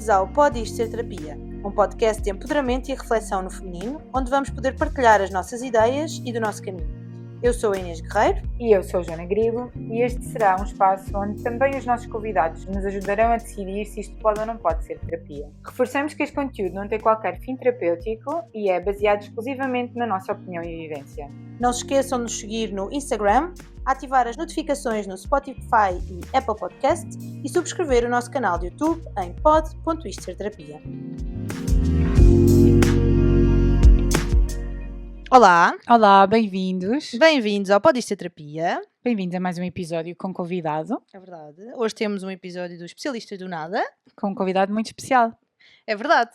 Bem-vindos ao Pode Isto Ser Terapia, um podcast de empoderamento e reflexão no feminino, onde vamos poder partilhar as nossas ideias e do nosso caminho. Eu sou a Inês Guerreiro. E eu sou a Joana Grilo, e este será um espaço onde também os nossos convidados nos ajudarão a decidir se isto pode ou não pode ser terapia. Reforçamos que este conteúdo não tem qualquer fim terapêutico e é baseado exclusivamente na nossa opinião e vivência. Não se esqueçam de nos seguir no Instagram, ativar as notificações no Spotify e Apple Podcast e subscrever o nosso canal de YouTube em pod.istoserterapia. Olá! Olá, bem-vindos! Bem-vindos ao Pode Isto Ser Terapia. Bem-vindos a mais um episódio com convidado. É verdade. Hoje temos um episódio dos Especialistas do Nada. Com um convidado muito especial. É verdade.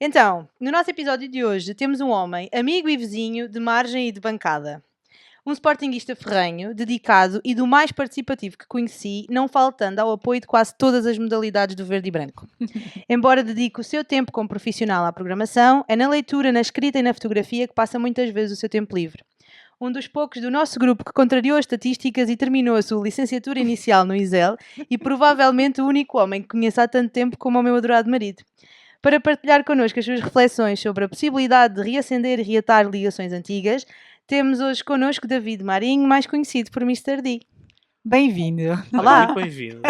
Então, no nosso episódio de hoje temos um homem, amigo e vizinho de margem e de bancada. Um sportinguista ferrenho, dedicado e do mais participativo que conheci, não faltando ao apoio de quase todas as modalidades do verde e branco. Embora dedique o seu tempo como profissional à programação, é na leitura, na escrita e na fotografia que passa muitas vezes o seu tempo livre. Um dos poucos do nosso grupo que contrariou as estatísticas e terminou a sua licenciatura inicial no ISEL e provavelmente o único homem que conheço há tanto tempo como o meu adorado marido. Para partilhar connosco as suas reflexões sobre a possibilidade de reacender e reatar ligações antigas, temos hoje connosco David Marinho, mais conhecido por Mr. D. Bem-vindo! Olá! Muito bem-vindo!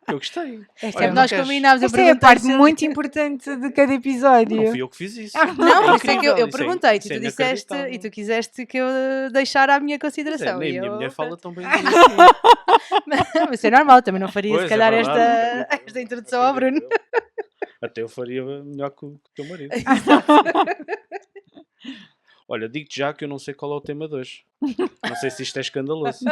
Eu gostei! Olha, nós combinámos, eu Esta é a parte perguntei muito importante de cada episódio. Não fui eu que fiz isso. Não, É isso é que incrível, eu isso perguntei, isso tu é disseste inacreditável. e tu quiseste que eu deixara a minha Pois é, consideração. nem e a minha eu... mulher fala tão bem de mim assim. Mas é normal, também não faria Pois, se calhar é verdade. esta introdução ao Bruno. Até eu faria melhor que o teu marido. Olha, digo-te já que eu não sei qual é o tema de hoje. Não sei se isto é escandaloso.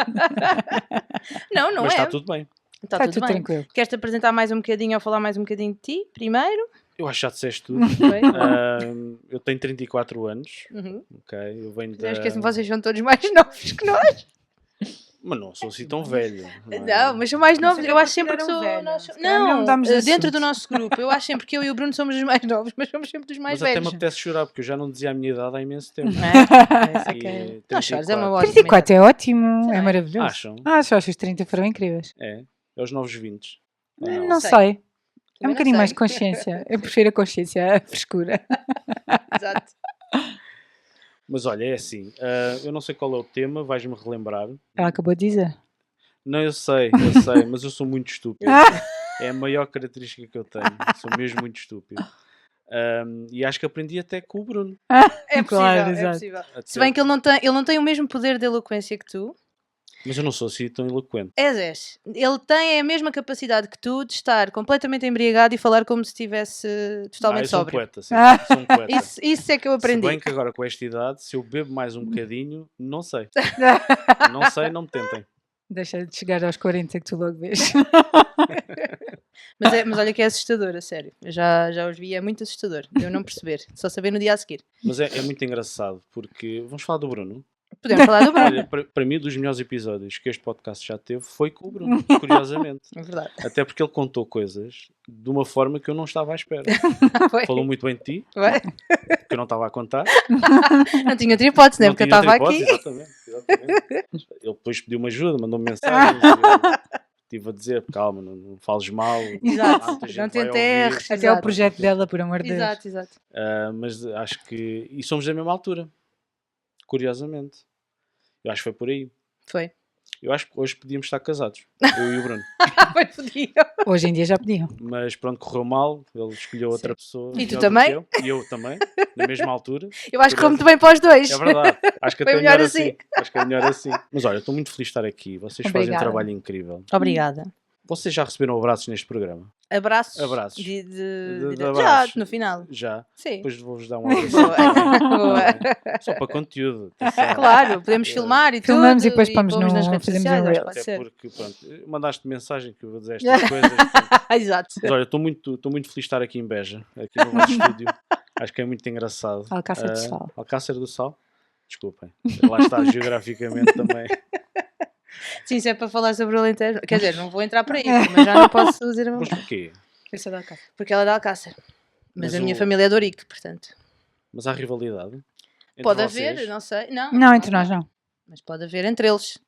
Não mas é. está tudo bem. Está Está tudo tudo bem. tranquilo. Queres-te apresentar mais um bocadinho ou falar mais um bocadinho de ti, primeiro? Eu acho que já disseste tudo. Foi? Eu tenho 34 anos. Uhum. Ok, eu venho Eu da... esqueço-me, vocês são todos mais novos que nós. Mas não sou assim tão velho. é? Não, mas são mais novos. sei Eu que acho sempre que consideram sou... velho. nós- Se calhar não Não, mudamos de dentro assunto. do nosso grupo. Eu acho sempre que eu e o Bruno somos os mais novos, mas somos sempre dos mais Mas até me velhos. apetece chorar, porque eu já não dizia a minha idade há imenso tempo. Não é? Essa é que é... E Não chores, é uma 34. ótima 34 é ótimo, Sei é lá. maravilhoso. Acham? Acho os 30 foram incríveis. É os novos 20. Ou Não sei. sei. É Também um não bocadinho sei. mais de consciência. Eu prefiro a consciência à frescura. Exato. Mas olha, é assim, eu não sei qual é o tema, vais-me relembrar. Ela acabou de dizer. Não, eu sei, mas eu sou muito estúpido. É a maior característica que eu tenho. Sou mesmo muito estúpido. E acho que aprendi até com o Bruno. É possível, Claro, é exato. possível. Até- Se bem que ele não tem o mesmo poder de eloquência que tu. Mas eu não sou assim tão eloquente. És. Ele tem a mesma capacidade que tu de estar completamente embriagado e falar como se estivesse totalmente eu sou um sóbrio. poeta, sim. Sou um poeta. Isso é que eu aprendi. Se bem que agora com esta idade, se eu bebo mais um bocadinho, não sei. Não sei, não me tentem. Deixa de chegar aos 40 que tu logo vês. Mas olha que é assustador, a sério. Eu já os vi, é muito assustador. Eu não perceber, só saber no dia a seguir. Mas é muito engraçado, porque vamos falar do Bruno. Podemos falar do Bruno. Olha, para mim, dos melhores episódios que este podcast já teve foi com o Bruno, curiosamente. É verdade. Até porque ele contou coisas de uma forma que eu não estava à espera. Foi. Falou muito bem de ti, Foi. que eu não estava a contar. Não tinha outra hipótese, né? Não Porque eu tinha estava outra aqui. hipótese, exatamente. Ele depois pediu-me ajuda, mandou-me mensagens. e eu estive a dizer, calma, não fales mal. Exato. muita gente Não vai tenta ouvir. erros. Até Exato. o projeto dela, por amor de Deus. Exato, exato. Mas acho que... E somos da mesma altura, curiosamente. Eu acho que foi por aí. Foi. Eu acho que hoje podíamos estar casados, eu e o Bruno. Foi podia. Hoje em dia já podiam. Mas pronto, correu mal. Ele escolheu outra pessoa. E tu melhor do também? que eu, e eu também, na mesma altura. Eu acho que como te bem para os dois. É verdade. Acho que Foi até melhor melhor assim. assim. Acho que é melhor assim. Mas olha, estou muito feliz de estar aqui. Vocês fazem um Obrigada. trabalho incrível. Obrigada. Vocês já receberam abraços neste programa? Abraços. Abraços. De De já, abraços. no final. Já. Sim. Depois vou-vos dar um abraço. Boa. Só para conteúdo. atenção. Claro, podemos filmar e tudo. Filmamos e depois pomos pomos no- nas redes fazemos sociais, um acho que reel. pode Até ser. porque, pronto, mandaste mensagem que eu vou dizer estas coisas. Pronto. Exato. Mas olha, estou muito feliz de estar aqui em Beja, aqui no vosso estúdio. Acho que é muito engraçado. Alcácer do Sal. Alcácer do Sal? Desculpem. Lá está geograficamente também. Sim, se é para falar sobre o Alentejo. Quer dizer, não vou entrar por aí, mas já não posso dizer a Mas mesma. porquê? Eu sou da Alcácer. Porque ela é de Alcácer. Mas Mas a minha o- família é de Ourique, portanto. Mas há rivalidade? Entre Pode vocês? haver, não sei. Não, Não, entre nós não. Mas pode haver entre eles.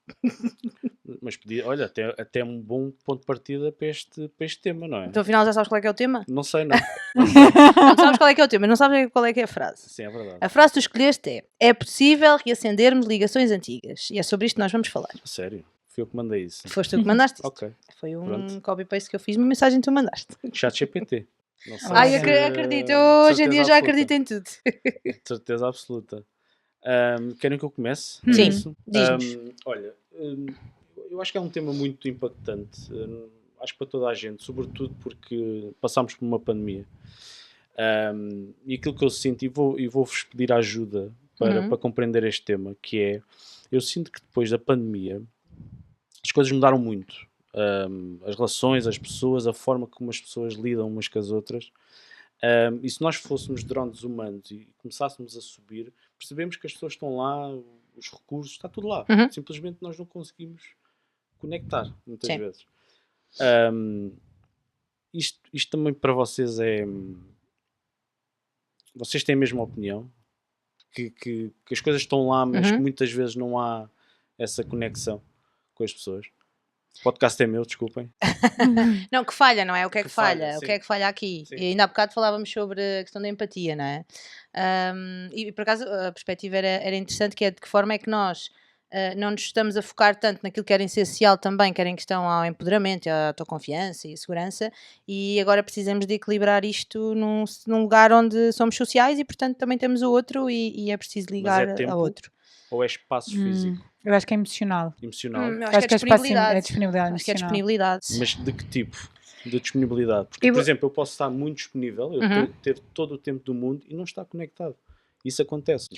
Mas olha, até um bom ponto de partida para este tema, não é? Então afinal já sabes qual é que é o tema? Não sei, não. Não sabes qual é que é o tema, não sabes qual é que é a frase. Sim, é verdade. A frase que tu escolheste é possível reacendermos ligações antigas. E é sobre isto que nós vamos falar. Sério? Fui eu que mandei isso. Foste tu que mandaste isto. Ok. Foi um Pronto. copy-paste que eu fiz, uma mensagem que tu mandaste. Chat GPT. Não sei Ai, se- acredito, eu hoje em dia já acredito em tudo. De certeza absoluta. Querem que eu comece? Sim, Isso? diz-nos. Olha, eu acho que é um tema muito impactante. Acho que para toda a gente, sobretudo porque passámos por uma pandemia. E aquilo que eu sinto, e vou-vos pedir ajuda para compreender este tema, que é, eu sinto que depois da pandemia as coisas mudaram muito. As relações, as pessoas, a forma como as pessoas lidam umas com as outras. E se nós fôssemos drones humanos e começássemos a subir, percebemos que as pessoas estão lá, os recursos, está tudo lá. Simplesmente nós não conseguimos conectar, muitas Sim. vezes. Isto também para vocês é... Vocês têm a mesma opinião? Que as coisas estão lá, mas que muitas vezes não há essa conexão com as pessoas. O podcast é meu, desculpem. Não, que falha, não é? O que é que, Que falha, falha? O sim. que é que falha aqui? Sim. E ainda há bocado falávamos sobre a questão da empatia, não é? E por acaso a perspectiva era interessante, que é de que forma é que nós não nos estamos a focar tanto naquilo que era essencial também, que era em questão ao empoderamento, à autoconfiança e à segurança, e agora precisamos de equilibrar isto num lugar onde somos sociais e portanto também temos o outro e é preciso ligar tempo? ao outro. Ou é espaço físico, Eu acho que é emocional. emocional? Eu acho que é espaço, disponibilidade. é disponibilidade Acho que é emocional. disponibilidade. Mas de que tipo de disponibilidade? Porque, por exemplo, eu posso estar muito disponível, eu ter todo o tempo do mundo e não estar conectado. Isso acontece.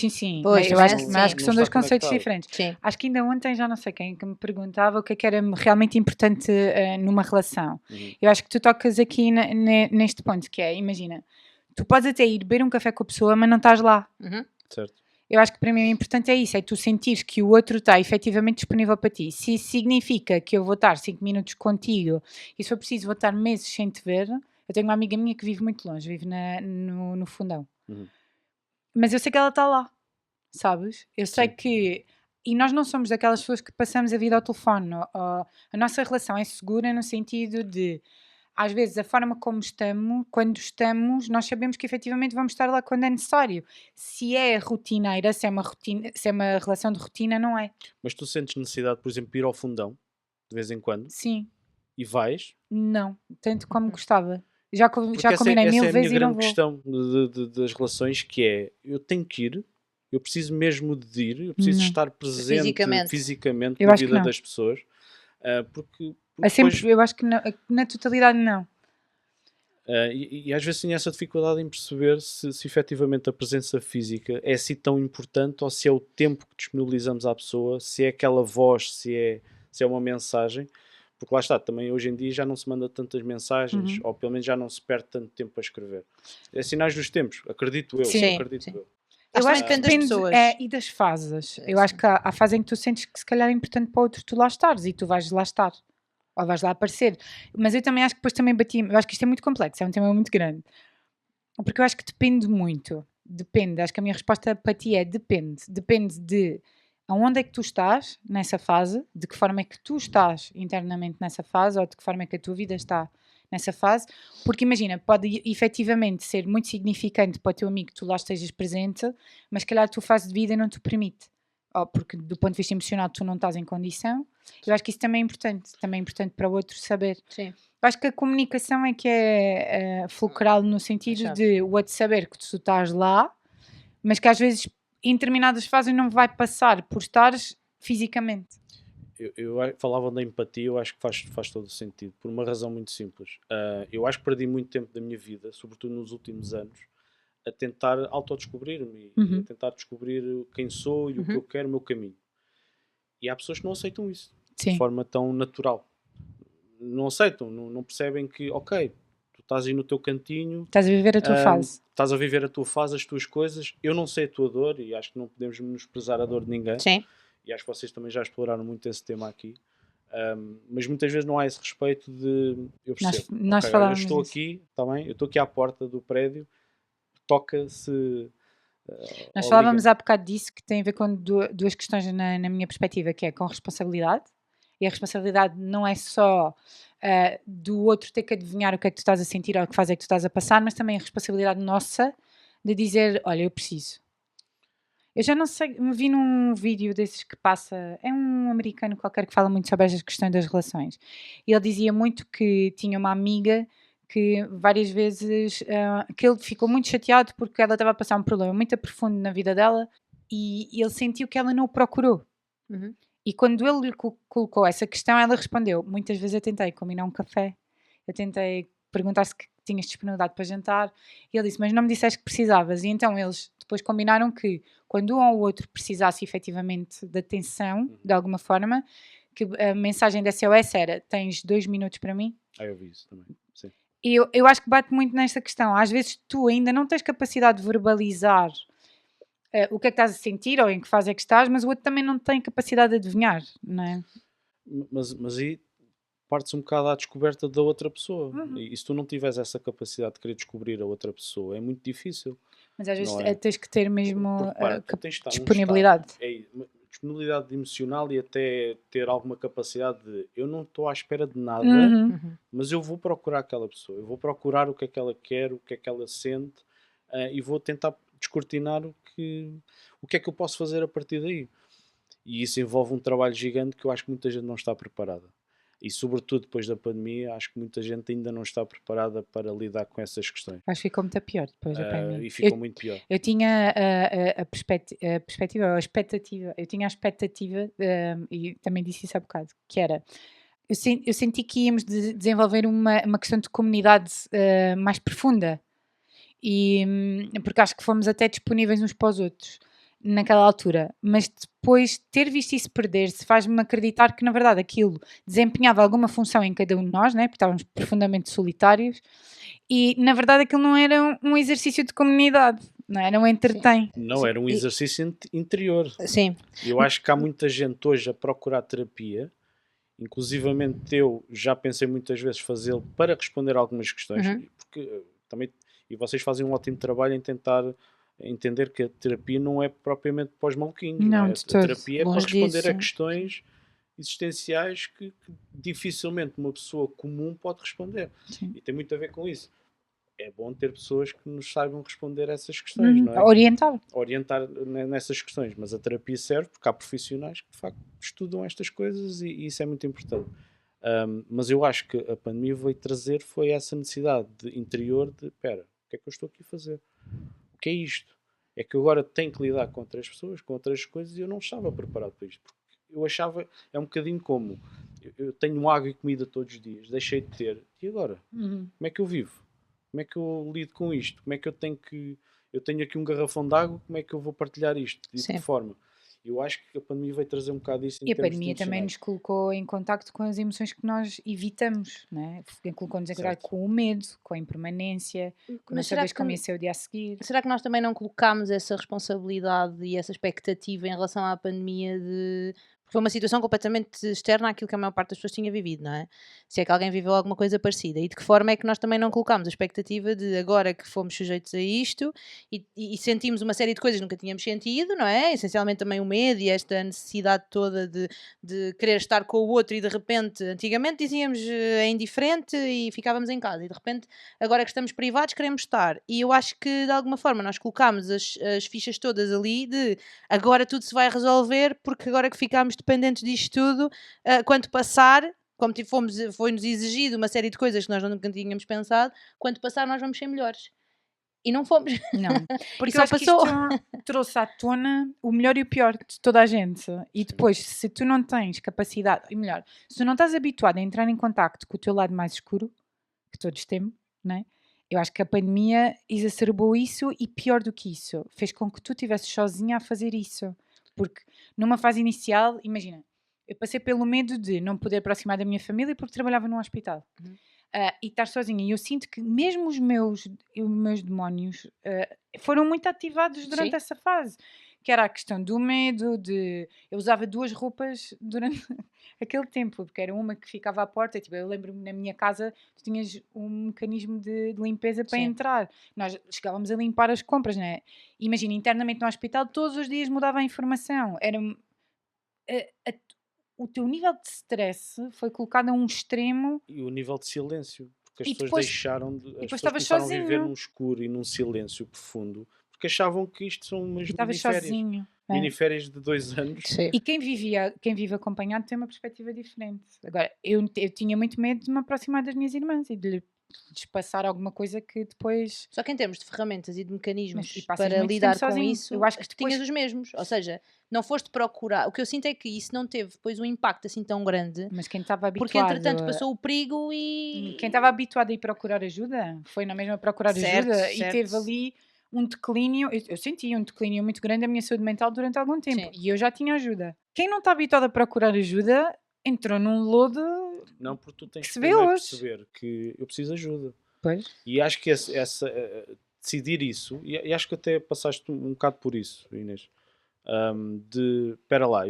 Sim. Pois, Mas eu não é acho, assim. mas acho que Não são está dois conceitos conectado. diferentes. Sim. Acho que ainda ontem já não sei quem que me perguntava o que é que era realmente importante numa relação. Eu acho que tu tocas aqui neste ponto, que é, imagina, tu podes até ir beber um café com a pessoa, mas não estás lá. Certo? Eu acho que para mim o importante é isso, é tu sentires que o outro está efetivamente disponível para ti. Se isso significa que eu vou estar 5 minutos contigo e se for preciso vou estar meses sem te ver, eu tenho uma amiga minha que vive muito longe, vive no Fundão. Mas eu sei que ela está lá, sabes? Eu sei Sim. que... E nós não somos daquelas pessoas que passamos a vida ao telefone. A nossa relação é segura no sentido de... Às vezes, a forma como estamos, quando estamos, nós sabemos que efetivamente vamos estar lá quando é necessário. Se é rotineira, se é uma relação de rotina, não é. Mas tu sentes necessidade, por exemplo, de ir ao fundão, de vez em quando, Sim, e vais? não. Tanto como gostava. Já Porque combinei essa mil é a vezes minha e não grande vou. questão das relações, que é, eu tenho que ir, eu preciso mesmo de ir, eu preciso Não. estar presente fisicamente Eu na acho que vida não. das pessoas, porque Sempre, eu acho que na totalidade não. e às vezes tenho essa dificuldade em perceber se efetivamente a presença física é assim tão importante, ou se é o tempo que disponibilizamos à pessoa, se é aquela voz, se é uma mensagem, porque lá está, também hoje em dia já não se manda tantas mensagens, ou pelo menos já não se perde tanto tempo a escrever. É sinais dos tempos, acredito eu. Sim, acredito sim. eu. Eu acho que que depende das pessoas. e das fases. Eu acho que há fase em que tu sentes que se calhar é importante para o outro tu lá estares e tu vais lá estar. Ou vais lá aparecer. Mas eu também acho que depois também eu acho que isto é muito complexo, é um tema muito grande. Porque eu acho que depende muito. Depende. Acho que a minha resposta para ti é depende. Depende de aonde é que tu estás nessa fase, de que forma é que tu estás internamente nessa fase, ou de que forma é que a tua vida está nessa fase. Porque imagina, pode efetivamente ser muito significante para o teu amigo que tu lá estejas presente, mas se calhar a tua fase de vida não te permite. Ou porque do ponto de vista emocional tu não estás em condição. Eu acho que isso também é importante para o outro saber. Sim. Eu acho que a comunicação é que é fulcral no sentido chave. de o outro saber que tu estás lá, mas que às vezes em determinadas fases não vai passar por estares fisicamente. Falavam da empatia, eu acho que faz todo o sentido, por uma razão muito simples. Eu acho que perdi muito tempo da minha vida, sobretudo nos últimos anos, a tentar autodescobrir-me e a tentar descobrir quem sou e o que eu quero, o meu caminho. E há pessoas que não aceitam isso de forma tão natural. Não aceitam, não percebem que, ok, tu estás aí no teu cantinho, Estás a viver a tua fase. estás a viver a tua fase, as tuas coisas. Eu não sei a tua dor e acho que não podemos menosprezar a dor de ninguém. Sim. E acho que vocês também já exploraram muito esse tema aqui. Mas muitas vezes não há esse respeito de... Eu percebo. Nós Okay, falávamos eu estou disso. aqui, está bem? Eu estou aqui à porta do prédio, toca-se... Nós falávamos há bocado disso, que tem a ver com duas questões na minha perspectiva, que é com responsabilidade. E a responsabilidade não é só do outro ter que adivinhar o que é que tu estás a sentir ou que fase é que tu estás a passar, mas também a responsabilidade nossa de dizer, olha, eu preciso. Eu já não sei, me vi num vídeo desses que passa, é um americano qualquer que fala muito sobre estas questões das relações. E ele dizia muito que tinha uma amiga que várias vezes, que ele ficou muito chateado porque ela estava a passar um problema muito profundo na vida dela e ele sentiu que ela não o procurou. Uhum. E quando ele lhe colocou essa questão, ela respondeu, muitas vezes eu tentei combinar um café, eu tentei perguntar se tinhas disponibilidade para jantar, e ele disse, mas não me disseste que precisavas. E então eles depois combinaram que quando um ou outro precisasse efetivamente de atenção, de alguma forma, que a mensagem da SOS era, tens 2 minutos para mim? Eu vi isso também, sim. E eu acho que bate muito nesta questão. Às vezes tu ainda não tens capacidade de verbalizar o que é que estás a sentir ou em que fase é que estás, mas o outro também não tem capacidade de adivinhar, não é? Mas aí parte-se um bocado à descoberta da outra pessoa. Uhum. E se tu não tiveres essa capacidade de querer descobrir a outra pessoa, é muito difícil. Mas às vezes Não é? tens que ter mesmo Porque, para, tu tens de estar num disponibilidade. estado, disponibilidade emocional e até ter alguma capacidade de eu não estou à espera de nada, Uhum. Uhum. mas eu vou procurar aquela pessoa, eu vou procurar o que é que ela quer, o que é que ela sente, e vou tentar descortinar o que é que eu posso fazer a partir daí. E isso envolve um trabalho gigante que eu acho que muita gente não está preparada. E sobretudo depois da pandemia, acho que muita gente ainda não está preparada para lidar com essas questões. Acho que ficou muito pior depois da pandemia. E ficou muito pior. Eu tinha a perspectiva, a expectativa, eu tinha a expectativa, e também disse isso há bocado, que era, eu senti que íamos desenvolver uma questão de comunidade mais profunda, e, porque acho que fomos até disponíveis uns para os outros naquela altura, mas depois ter visto isso perder-se faz-me acreditar que na verdade aquilo desempenhava alguma função em cada um de nós, né? Porque estávamos profundamente solitários e na verdade aquilo não era um exercício de comunidade, não era um entretém. Não, era um exercício interior. Sim. Eu acho que há muita gente hoje a procurar terapia, inclusivamente eu já pensei muitas vezes fazê-lo para responder a algumas questões, porque também, e vocês fazem um ótimo trabalho em tentar entender que a terapia não é propriamente para os maluquinhos, não é? A terapia é para responder a questões existenciais que dificilmente uma pessoa comum pode responder. Sim. E tem muito a ver com isso. É bom ter pessoas que nos saibam responder a essas questões, não é? Orientar nessas questões, mas a terapia serve porque há profissionais que de facto estudam estas coisas e isso é muito importante. Mas eu acho que a pandemia veio trazer foi essa necessidade interior de, espera, o que é que eu estou aqui a fazer? O que é isto? É que eu agora tenho que lidar com outras pessoas, com outras coisas e eu não estava preparado para isto. Porque eu achava, é um bocadinho como, eu tenho água e comida todos os dias, deixei de ter, e agora? Como é que eu vivo? Como é que eu lido com isto? Como é que eu tenho aqui um garrafão de água, como é que eu vou partilhar isto? De que forma? Eu acho que a pandemia veio trazer um bocado isso. E a pandemia também nos colocou em contacto com as emoções que nós evitamos, né? Colocou-nos em contacto com o medo, com a impermanência, com não saberes como ia ser o dia a seguir. Será que nós também não colocámos essa responsabilidade e essa expectativa em relação à pandemia de... Foi uma situação completamente externa àquilo que a maior parte das pessoas tinha vivido, não é? Se é que alguém viveu alguma coisa parecida. E de que forma é que nós também não colocámos a expectativa de agora que fomos sujeitos a isto e sentimos uma série de coisas que nunca tínhamos sentido, não é? Essencialmente também o medo e esta necessidade toda de querer estar com o outro e de repente, antigamente dizíamos é indiferente e ficávamos em casa e de repente agora que estamos privados queremos estar. E eu acho que de alguma forma nós colocámos as fichas todas ali de agora tudo se vai resolver porque agora que ficámos dependentes disto tudo, quando passar, como foi-nos exigido uma série de coisas que nós nunca tínhamos pensado, quando passar nós vamos ser melhores. E não fomos. Não, porque só só passou. Que isto trouxe à tona o melhor e o pior de toda a gente. E depois, se tu não tens capacidade, e melhor, se tu não estás habituado a entrar em contacto com o teu lado mais escuro, que todos temos, não é? Eu acho que a pandemia exacerbou isso e pior do que isso, fez com que tu estivesses sozinha a fazer isso. Porque numa fase inicial, imagina, eu passei pelo medo de não poder aproximar da minha família porque trabalhava num hospital. E estar sozinha. E eu sinto que mesmo os meus demónios foram muito ativados durante essa fase. Que era a questão do medo, eu usava 2 roupas durante aquele tempo, porque era uma que ficava à porta, tipo, eu lembro-me na minha casa, tu tinhas um mecanismo de limpeza para entrar. Nós chegávamos a limpar as compras, não é? Imagina, internamente no hospital, todos os dias mudava a informação. Era o teu nível de stress foi colocado a um extremo E o nível de silêncio, porque as e pessoas depois, deixaram de, as depois pessoas estavas começaram a viver sozinho. num escuro e num silêncio profundo, porque achavam que isto são E umas estavas miniférias. sozinho. É. Miniférias de 2 anos. Sim. E quem vive acompanhado tem uma perspectiva diferente. Agora, eu tinha muito medo de me aproximar das minhas irmãs e de lhes passar alguma coisa que depois. Só que em termos de ferramentas e de mecanismos E passas para muito lidar tempo com sozinho. isso, Eu acho que depois. tinhas os mesmos. Ou seja, não foste procurar. O que eu sinto é que isso não teve depois um impacto assim tão grande, Mas quem estava porque habituado. entretanto passou o perigo e. Quem estava habituado a ir procurar ajuda foi na mesma procurar Certo, ajuda e certo. teve ali um declínio. Eu senti um declínio muito grande da minha saúde mental durante algum tempo. Sim. E eu já tinha ajuda. Quem não está habituado a procurar ajuda entrou num lodo. Não, porque tu tens Que que se vê primeiro hoje. perceber que eu preciso de ajuda. Pois. E acho que decidir isso, e acho que até passaste um bocado por isso, Inês, espera lá,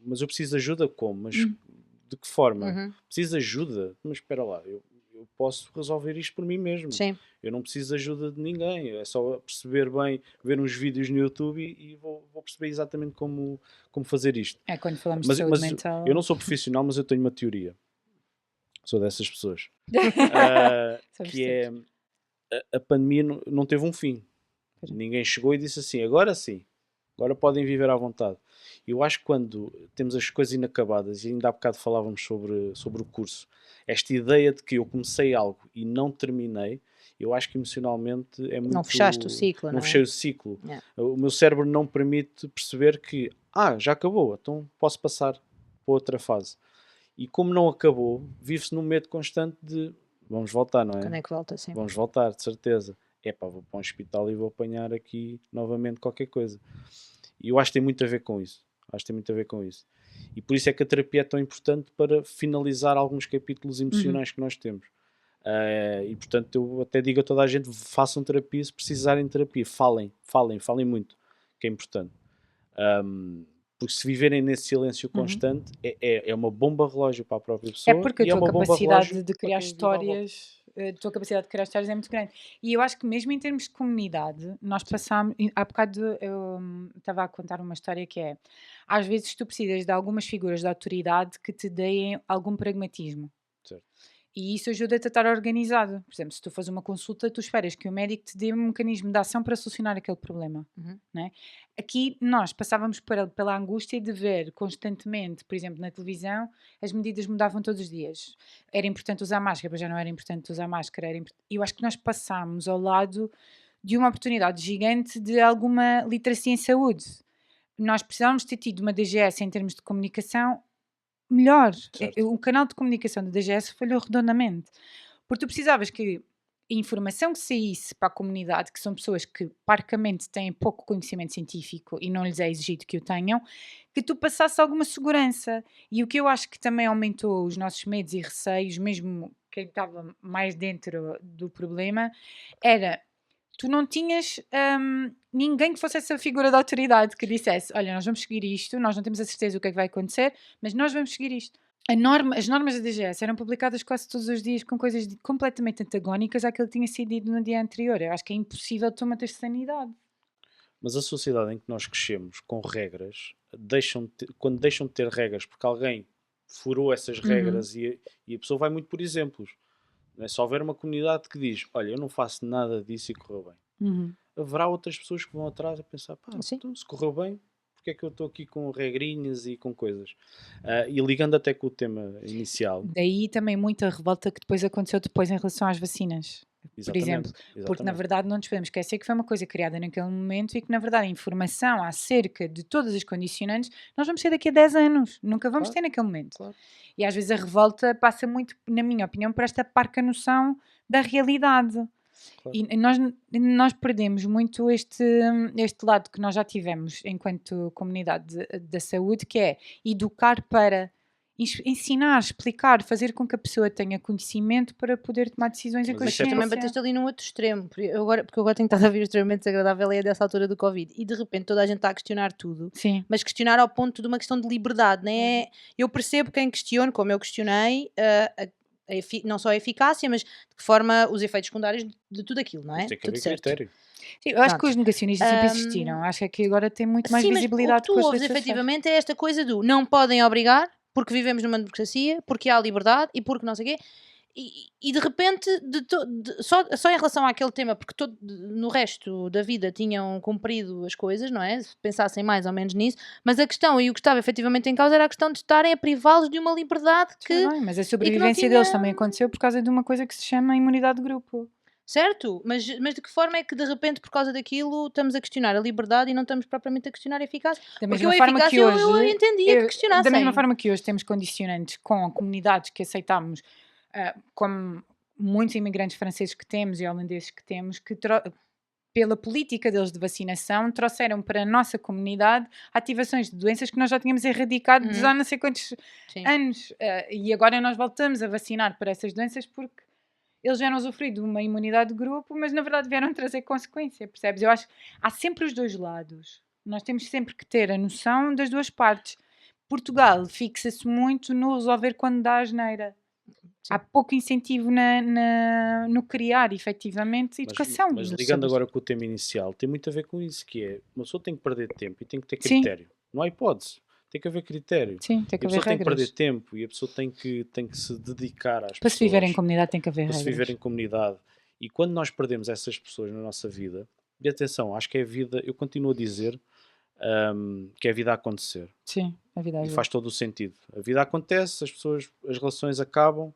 mas eu preciso de ajuda como? Mas de que forma? Uhum. Preciso de ajuda? Mas espera lá, eu posso resolver isto por mim mesmo. Sim. Eu não preciso de ajuda de ninguém, é só perceber bem, ver uns vídeos no YouTube e vou perceber exatamente como fazer isto. É quando falamos Mas de saúde mental. eu não sou profissional, mas eu tenho uma teoria. Sou dessas pessoas. Somos Que é a pandemia não teve um fim. Pois é. Ninguém chegou e disse assim, agora sim, agora podem viver à vontade. Eu acho que quando temos as coisas inacabadas, e ainda há bocado falávamos sobre o curso, esta ideia de que eu comecei algo e não terminei, eu acho que emocionalmente é muito... Não fechaste o ciclo, não não é? fechei o ciclo. Yeah. O meu cérebro não permite perceber que já acabou, então posso passar para outra fase. E como não acabou, vive-se num medo constante de vamos voltar, não é? Quando é que volta, sim. Vamos voltar, de certeza. Vou para um hospital e vou apanhar aqui novamente qualquer coisa. E eu acho que tem muito a ver com isso. E por isso é que a terapia é tão importante para finalizar alguns capítulos emocionais que nós temos. E portanto eu até digo a toda a gente, façam terapia se precisarem de terapia. Falem muito, que é importante. Porque se viverem nesse silêncio constante, é uma bomba relógio para a própria pessoa. É porque a e tua uma bomba capacidade relógio de para criar quem vive à volta. histórias, a tua capacidade de criar histórias é muito grande. E eu acho que mesmo em termos de comunidade, nós passámos, há bocado eu estava a contar uma história que é, às vezes tu precisas de algumas figuras de autoridade que te deem algum pragmatismo. Certo. E isso ajuda-te a estar organizado. Por exemplo, se tu fazes uma consulta, tu esperas que o médico te dê um mecanismo de ação para solucionar aquele problema. Não é? Aqui nós passávamos pela angústia de ver constantemente, por exemplo, na televisão, as medidas mudavam todos os dias. Era importante usar máscara, mas já não era importante usar máscara. Eu acho que nós passámos ao lado de uma oportunidade gigante de alguma literacia em saúde. Nós precisávamos ter tido uma DGS em termos de comunicação melhor. Certo. O canal de comunicação da DGS falhou redondamente. Porque tu precisavas que a informação que saísse para a comunidade, que são pessoas que parcamente têm pouco conhecimento científico e não lhes é exigido que o tenham, que tu passasse alguma segurança. E o que eu acho que também aumentou os nossos medos e receios, mesmo quem estava mais dentro do problema, era... Tu não tinhas ninguém que fosse essa figura de autoridade que dissesse, olha, nós vamos seguir isto, nós não temos a certeza do que é que vai acontecer, mas nós vamos seguir isto. As normas da DGS eram publicadas quase todos os dias com coisas completamente antagónicas àquilo que tinha sido dito no dia anterior. Eu acho que é impossível tu manter sanidade. Mas a sociedade em que nós crescemos com regras, quando deixam de ter regras porque alguém furou essas regras e a pessoa vai muito por exemplos. Não é? Se houver uma comunidade que diz, olha, eu não faço nada disso e correu bem. Haverá outras pessoas que vão atrás a pensar, então, se correu bem, porque é que eu estou aqui com regrinhas e com coisas? E ligando até com o tema inicial. Daí também muita revolta que depois aconteceu depois em relação às vacinas. Por exemplo, porque na verdade não nos podemos esquecer que foi uma coisa criada naquele momento e que na verdade a informação acerca de todas as condicionantes nós vamos ter daqui a 10 anos, nunca vamos ter naquele momento. Claro. E às vezes a revolta passa muito, na minha opinião, por esta parca noção da realidade. Claro. E nós perdemos muito este lado que nós já tivemos enquanto comunidade da saúde, que é educar para ensinar, explicar, fazer com que a pessoa tenha conhecimento para poder tomar decisões e consciência. Mas também bateste ali num outro extremo, porque eu agora tenho estado a ver extremamente desagradável é dessa altura do Covid e de repente toda a gente está a questionar tudo. Sim. Mas questionar ao ponto de uma questão de liberdade, não é? Eu percebo quem questiona, como eu questionei, não só a eficácia, mas de que forma os efeitos secundários de tudo aquilo, não é? Mas tem que haver Tudo certo. critério. Sim, eu acho que os negacionistas sempre existiram. Acho que aqui agora tem muito mais sim, visibilidade mas o que tu ouves efetivamente é esta coisa do não podem obrigar, porque vivemos numa democracia, porque há liberdade e porque não sei o quê. E de repente, só em relação àquele tema, porque no resto da vida tinham cumprido as coisas, não é? Se pensassem mais ou menos nisso, mas a questão e o que estava efetivamente em causa era a questão de estarem a privá-los de uma liberdade Está bem, mas a sobrevivência tinha- deles também aconteceu por causa de uma coisa que se chama imunidade de grupo. Certo? Mas de que forma é que de repente, por causa daquilo, estamos a questionar a liberdade e não estamos propriamente a questionar a eficácia? Da Porque mesma a forma que eficácia eu hoje, entendia que questionassem. da mesma forma que hoje temos condicionantes com comunidades que aceitamos, como muitos imigrantes franceses que temos e holandeses que temos, que pela política deles de vacinação, trouxeram para a nossa comunidade ativações de doenças que nós já tínhamos erradicado há não sei quantos Sim. anos. E agora nós voltamos a vacinar para essas doenças porque eles vieram usufruir de uma imunidade de grupo, mas na verdade vieram trazer consequência, percebes? Eu acho que há sempre os dois lados. Nós temos sempre que ter a noção das duas partes. Portugal fixa-se muito no resolver quando dá asneira. Sim. Há pouco incentivo no criar, efetivamente, educação. Mas ligando agora com o tema inicial, tem muito a ver com isso, que é, uma pessoa tem que perder tempo e tem que ter Sim. critério. Não há hipótese. Tem que haver critério. Sim, tem que E a haver pessoa tem que regras. perder tempo e a pessoa tem que se dedicar às Para pessoas. se viver em comunidade tem que haver Para se regras. viver em comunidade. E quando nós perdemos essas pessoas na nossa vida, e atenção, acho que é a vida, eu continuo a dizer que é a vida a acontecer. Sim, a vida E faz todo o sentido. A vida acontece, as relações acabam,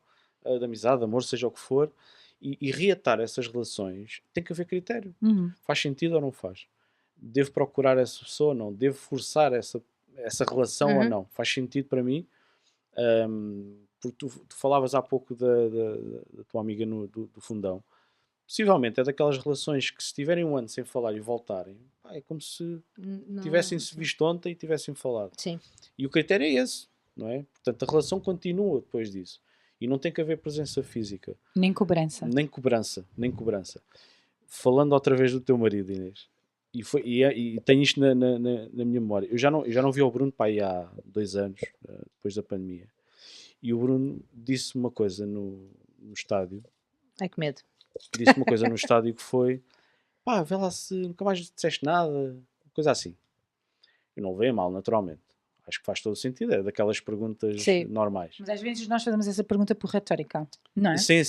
de amizade, de amor, seja o que for, e reatar essas relações tem que haver critério. Uhum. Faz sentido ou não faz? Devo procurar essa pessoa ou não? Devo forçar essa relação ou não? Faz sentido para mim? Porque tu falavas há pouco da tua amiga do fundão. Possivelmente é daquelas relações que, se estiverem um ano sem falar e voltarem, é como se tivessem-se visto ontem e tivessem falado. Sim. E o critério é esse, não é? Portanto, a relação continua depois disso. E não tem que haver presença física. Nem cobrança. Nem cobrança. Falando outra vez do teu marido, Inês, e tenho isto na minha memória. Eu já não vi o Bruno para aí há 2 anos, depois da pandemia. E o Bruno disse uma coisa no estádio. Ai, que medo. Disse uma coisa no estádio que foi: pá, vê lá se nunca mais disseste nada. Coisa assim. Eu não levei a mal, naturalmente. Acho que faz todo o sentido. É daquelas perguntas normais. Mas às vezes nós fazemos essa pergunta por retórica, não é? Sim.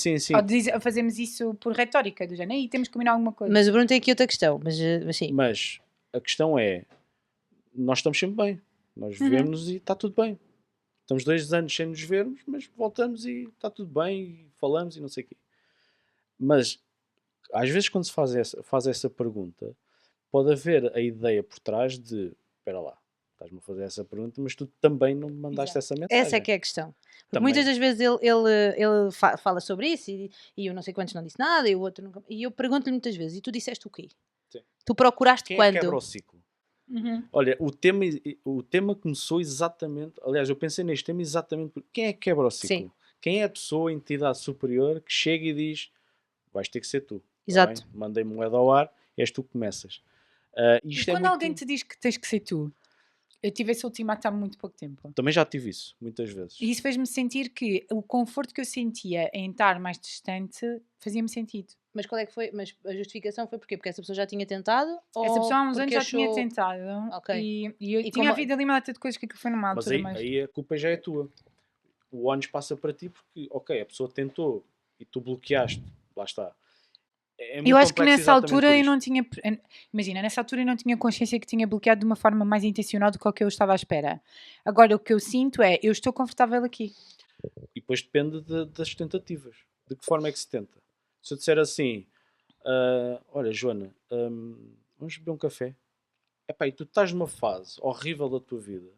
Ou fazemos isso por retórica, do género, e temos que combinar alguma coisa. Mas o Bruno tem aqui outra questão, mas sim. Mas a questão é, nós estamos sempre bem. Nós vivemos e está tudo bem. Estamos 2 anos sem nos vermos, mas voltamos e está tudo bem, e falamos e não sei o quê. Mas, às vezes, quando se faz essa pergunta, pode haver a ideia por trás de, espera lá, estás-me a fazer essa pergunta, mas tu também não me mandaste essa mensagem. Essa é que é a questão. Porque Também. muitas das vezes ele fala sobre isso e eu não sei quantos não disse nada e o outro nunca. E eu pergunto-lhe muitas vezes, e tu disseste o quê? Sim. Tu procuraste Quem quando? é que quebra o ciclo? Olha, o tema começou exatamente, aliás, eu pensei neste tema exatamente porque quem é que quebra o ciclo? Sim. Quem é a pessoa, a entidade superior que chega e diz, vais ter que ser tu. Exato. Tá bem? Mandei moeda ao ar, és tu que começas. E quando alguém te diz que tens que ser tu, eu tive esse ultimato há muito pouco tempo. Também já tive isso, muitas vezes. E isso fez-me sentir que o conforto que eu sentia em estar mais distante fazia-me sentido. Mas qual é que foi? Mas a justificação foi porquê? Porque essa pessoa já tinha tentado? Essa pessoa há uns anos porque já tinha achou- tentado. Ok. E eu E tinha como- havido ali uma data de coisas que aquilo foi numa Mas altura. aí a culpa já é tua. O ónus passa para ti porque, ok, a pessoa tentou e tu bloqueaste. Lá está. É muito Eu acho que complexo nessa exatamente altura por eu isto. não tinha. Imagina, nessa altura eu não tinha consciência que tinha bloqueado de uma forma mais intencional do que o que eu estava à espera. Agora o que eu sinto é, eu estou confortável aqui. E depois depende das tentativas. De que forma é que se tenta? Se eu disser assim, olha, Joana, vamos beber um café. Epá, e tu estás numa fase horrível da tua vida.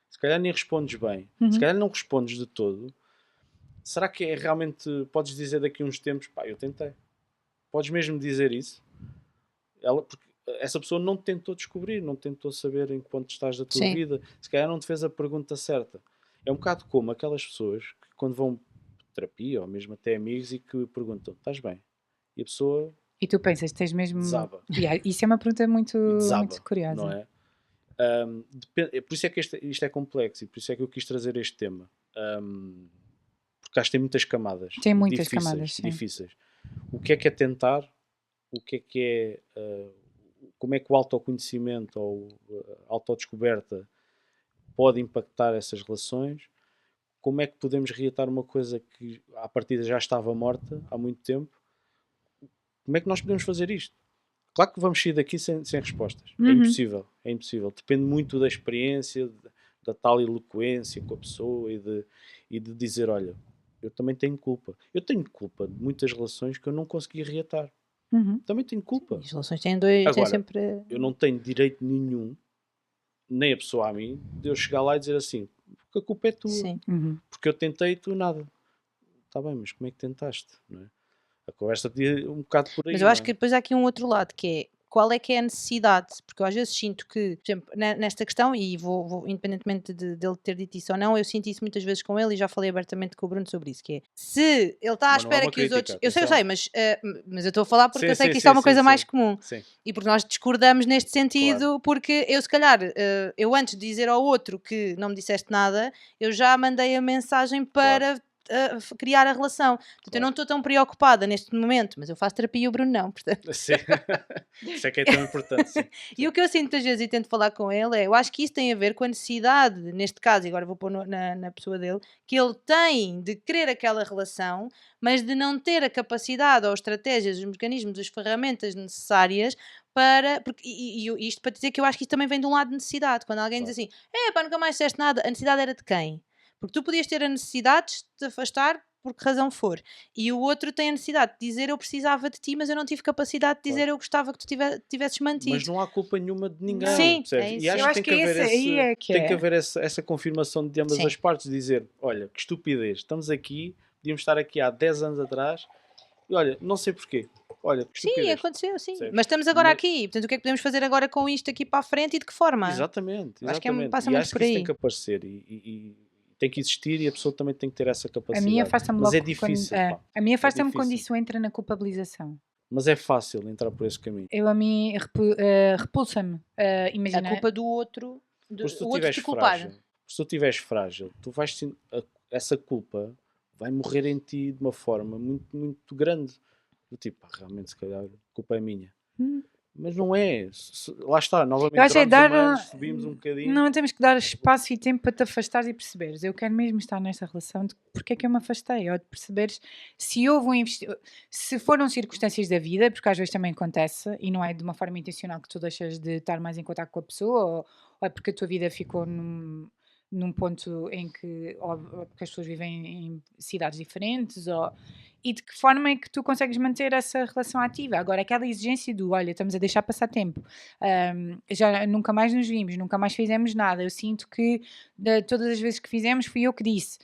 Se calhar nem respondes bem. Se calhar não respondes de todo. Será que é realmente... Podes dizer daqui a uns tempos, pá, eu tentei. Podes mesmo dizer isso? Porque essa pessoa não te tentou descobrir, não tentou saber em quanto estás da tua Sim. vida. Se calhar não te fez a pergunta certa. É um bocado como aquelas pessoas que quando vão terapia ou mesmo até amigos e que perguntam, estás bem? E a pessoa E tu pensas, tens mesmo. desaba. Isso é uma pergunta muito, Desaba, muito curiosa. não é? Por isso é que isto é complexo e por isso é que eu quis trazer este tema. Porque acho que tem muitas camadas. Tem muitas difíceis, camadas, sim. difíceis. O que é tentar? O que é como é que o autoconhecimento ou a autodescoberta pode impactar essas relações? como é que podemos reatar uma coisa que à partida já estava morta há muito tempo? Como é que nós podemos fazer isto? Claro que vamos sair daqui sem respostas. É impossível, é impossível. Depende muito da experiência, da tal eloquência com a pessoa e de dizer, olha, eu também tenho culpa. Eu tenho culpa de muitas relações que eu não consegui reatar. Também tenho culpa. As relações têm têm Agora, sempre. eu não tenho direito nenhum, nem a pessoa a mim, de eu chegar lá e dizer assim, porque a culpa é tua. Sim. Porque eu tentei e tu nada. Está bem, mas como é que tentaste? Não é? A conversa podia um bocado por aí. Mas eu acho não é? que depois há aqui um outro lado que é qual é que é a necessidade, porque eu às vezes sinto que, por exemplo, nesta questão, e independentemente dele ter dito isso ou não, eu sinto isso muitas vezes com ele e já falei abertamente com o Bruno sobre isso, que é se ele está à Mas não é espera uma que os crítica, outros. Eu sei, atenção. mas eu estou a falar porque Sim, eu sei que sim, isto é uma sim, coisa sim, mais sim. comum. Sim. E porque nós discordamos neste sentido, porque eu se calhar, eu antes de dizer ao outro que não me disseste nada, eu já mandei a mensagem para criar a relação. Portanto, eu Claro. não estou tão preocupada neste momento, mas eu faço terapia e o Bruno não, portanto. Sim. Isso é que é tão importante. Sim. E o que eu sinto muitas vezes e tento falar com ele é, eu acho que isso tem a ver com a necessidade, neste caso, e agora vou pôr na pessoa dele, que ele tem de querer aquela relação, mas de não ter a capacidade ou estratégias, os mecanismos, as ferramentas necessárias para. Porque, e isto para dizer que eu acho que isso também vem de um lado de necessidade. Quando alguém diz assim, pá, nunca mais disseste nada, a necessidade era de quem? Porque tu podias ter a necessidade de te afastar por que razão for. E o outro tem a necessidade de dizer eu precisava de ti, mas eu não tive capacidade de dizer eu gostava que tu tivesses mantido. Mas não há culpa nenhuma de ninguém. Sim, percebes? é E isso. acho Eu acho que tem que haver, esse aí é que tem que é. haver essa confirmação de ambas Sim. as partes. Dizer, olha, que estupidez, estamos aqui, podíamos estar aqui há 10 anos atrás e olha, não sei porquê. Olha, que Sim, estupidez. aconteceu, sim. Percebes? Mas estamos agora Mas- aqui. Portanto, o que é que podemos fazer agora com isto aqui para a frente e de que forma? Exatamente, Eu acho que é- exatamente. passa E muito acho por que isso tem aí. que aparecer e tem que existir e a pessoa também tem que ter essa A capacidade. minha afasta-me Mas logo é difícil, pá. a minha afasta-me quando difícil. isso entra na culpabilização. Mas é fácil entrar por esse caminho. A mim repulsa-me. Imagina. A culpa do outro, Porque se tu o outro estiveres te culpar. frágil, se tu estiveres frágil, tu vais essa culpa vai morrer em ti de uma forma muito, muito grande. Do tipo, pá, realmente se calhar a culpa é minha. Mas não é. Lá está, novamente, Eu acho é grandes dar. humanos, subimos um bocadinho. Não temos que dar espaço e tempo para te afastares e perceberes. Eu quero mesmo estar nesta relação de porque é que eu me afastei, ou de perceberes se houve um investimento, se foram circunstâncias da vida, porque às vezes também acontece e não é de uma forma intencional que tu deixas de estar mais em contato com a pessoa, ou é porque a tua vida ficou num ponto em que, ou porque as pessoas vivem em cidades diferentes, e de que forma é que tu consegues manter essa relação ativa. Agora, aquela exigência do, olha, estamos a deixar passar tempo, já nunca mais nos vimos, nunca mais fizemos nada, eu sinto que todas as vezes que fizemos fui eu que disse.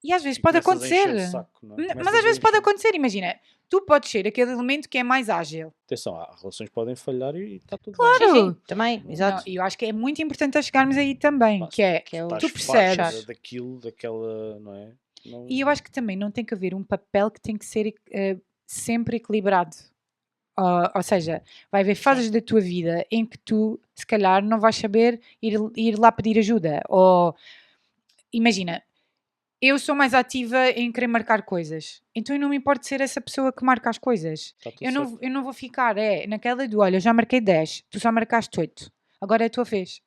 E às vezes E pode começas a encher acontecer. o saco, não é? Mas Começas às a vezes pode encher. acontecer, imagina, tu podes ser aquele elemento que é mais ágil. Atenção, as relações podem falhar e está tudo Claro. bem. Sim, sim, também, exato. Não, e eu acho que é muito importante a chegarmos aí também, Pá, que é o- estás tu farta percebes. daquilo, daquela, não é? Não- E eu acho que também não tem que haver um papel que tem que ser sempre equilibrado. Ou seja, vai haver fases da tua vida em que tu, se calhar, não vais saber ir lá pedir ajuda. Ou imagina, eu sou mais ativa em querer marcar coisas, então eu não me importo ser essa pessoa que marca as coisas. Está tudo Eu certo. não vou ficar naquela do olha, eu já marquei 10, tu só marcaste 8, agora é a tua vez.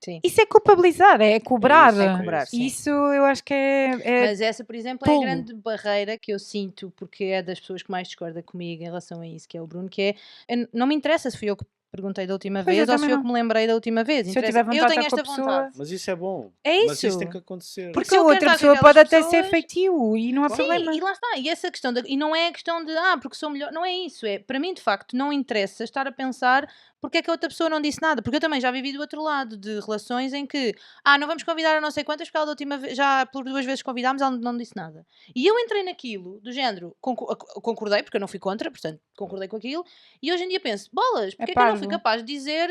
Sim. Isso é culpabilizar, é cobrar. isso, é É cobrar, sim. Isso eu acho que é Mas essa, por exemplo, é a tolo. grande barreira que eu sinto, porque é das pessoas que mais discorda comigo em relação a isso, que é o Bruno, que é, não me interessa se fui eu que perguntei da última Pois, vez eu ou se também fui eu não. que me lembrei da última vez. Se eu Interessa. tiver vontade tenho de estar esta com a pessoa, vontade. Mas isso é bom. É Mas isso isso. tem que acontecer. Porque porque se a eu quero outra estar com pessoa pode aquelas até ser pessoas- feitio e não há problema. Sim, e lá está. E essa questão e não é a questão de porque sou melhor, não é isso. É, para mim, de facto, não interessa estar a pensar porque é que a outra pessoa não disse nada. Porque eu também já vivi do outro lado de relações em que não vamos convidar a não sei quantas, porque ela da última vez, já por 2 vezes convidámos, ela não disse nada. E eu entrei naquilo, do género, concordei, porque eu não fui contra, portanto, concordei com aquilo, e hoje em dia penso, bolas, porque é que eu não fui parvo. capaz de dizer,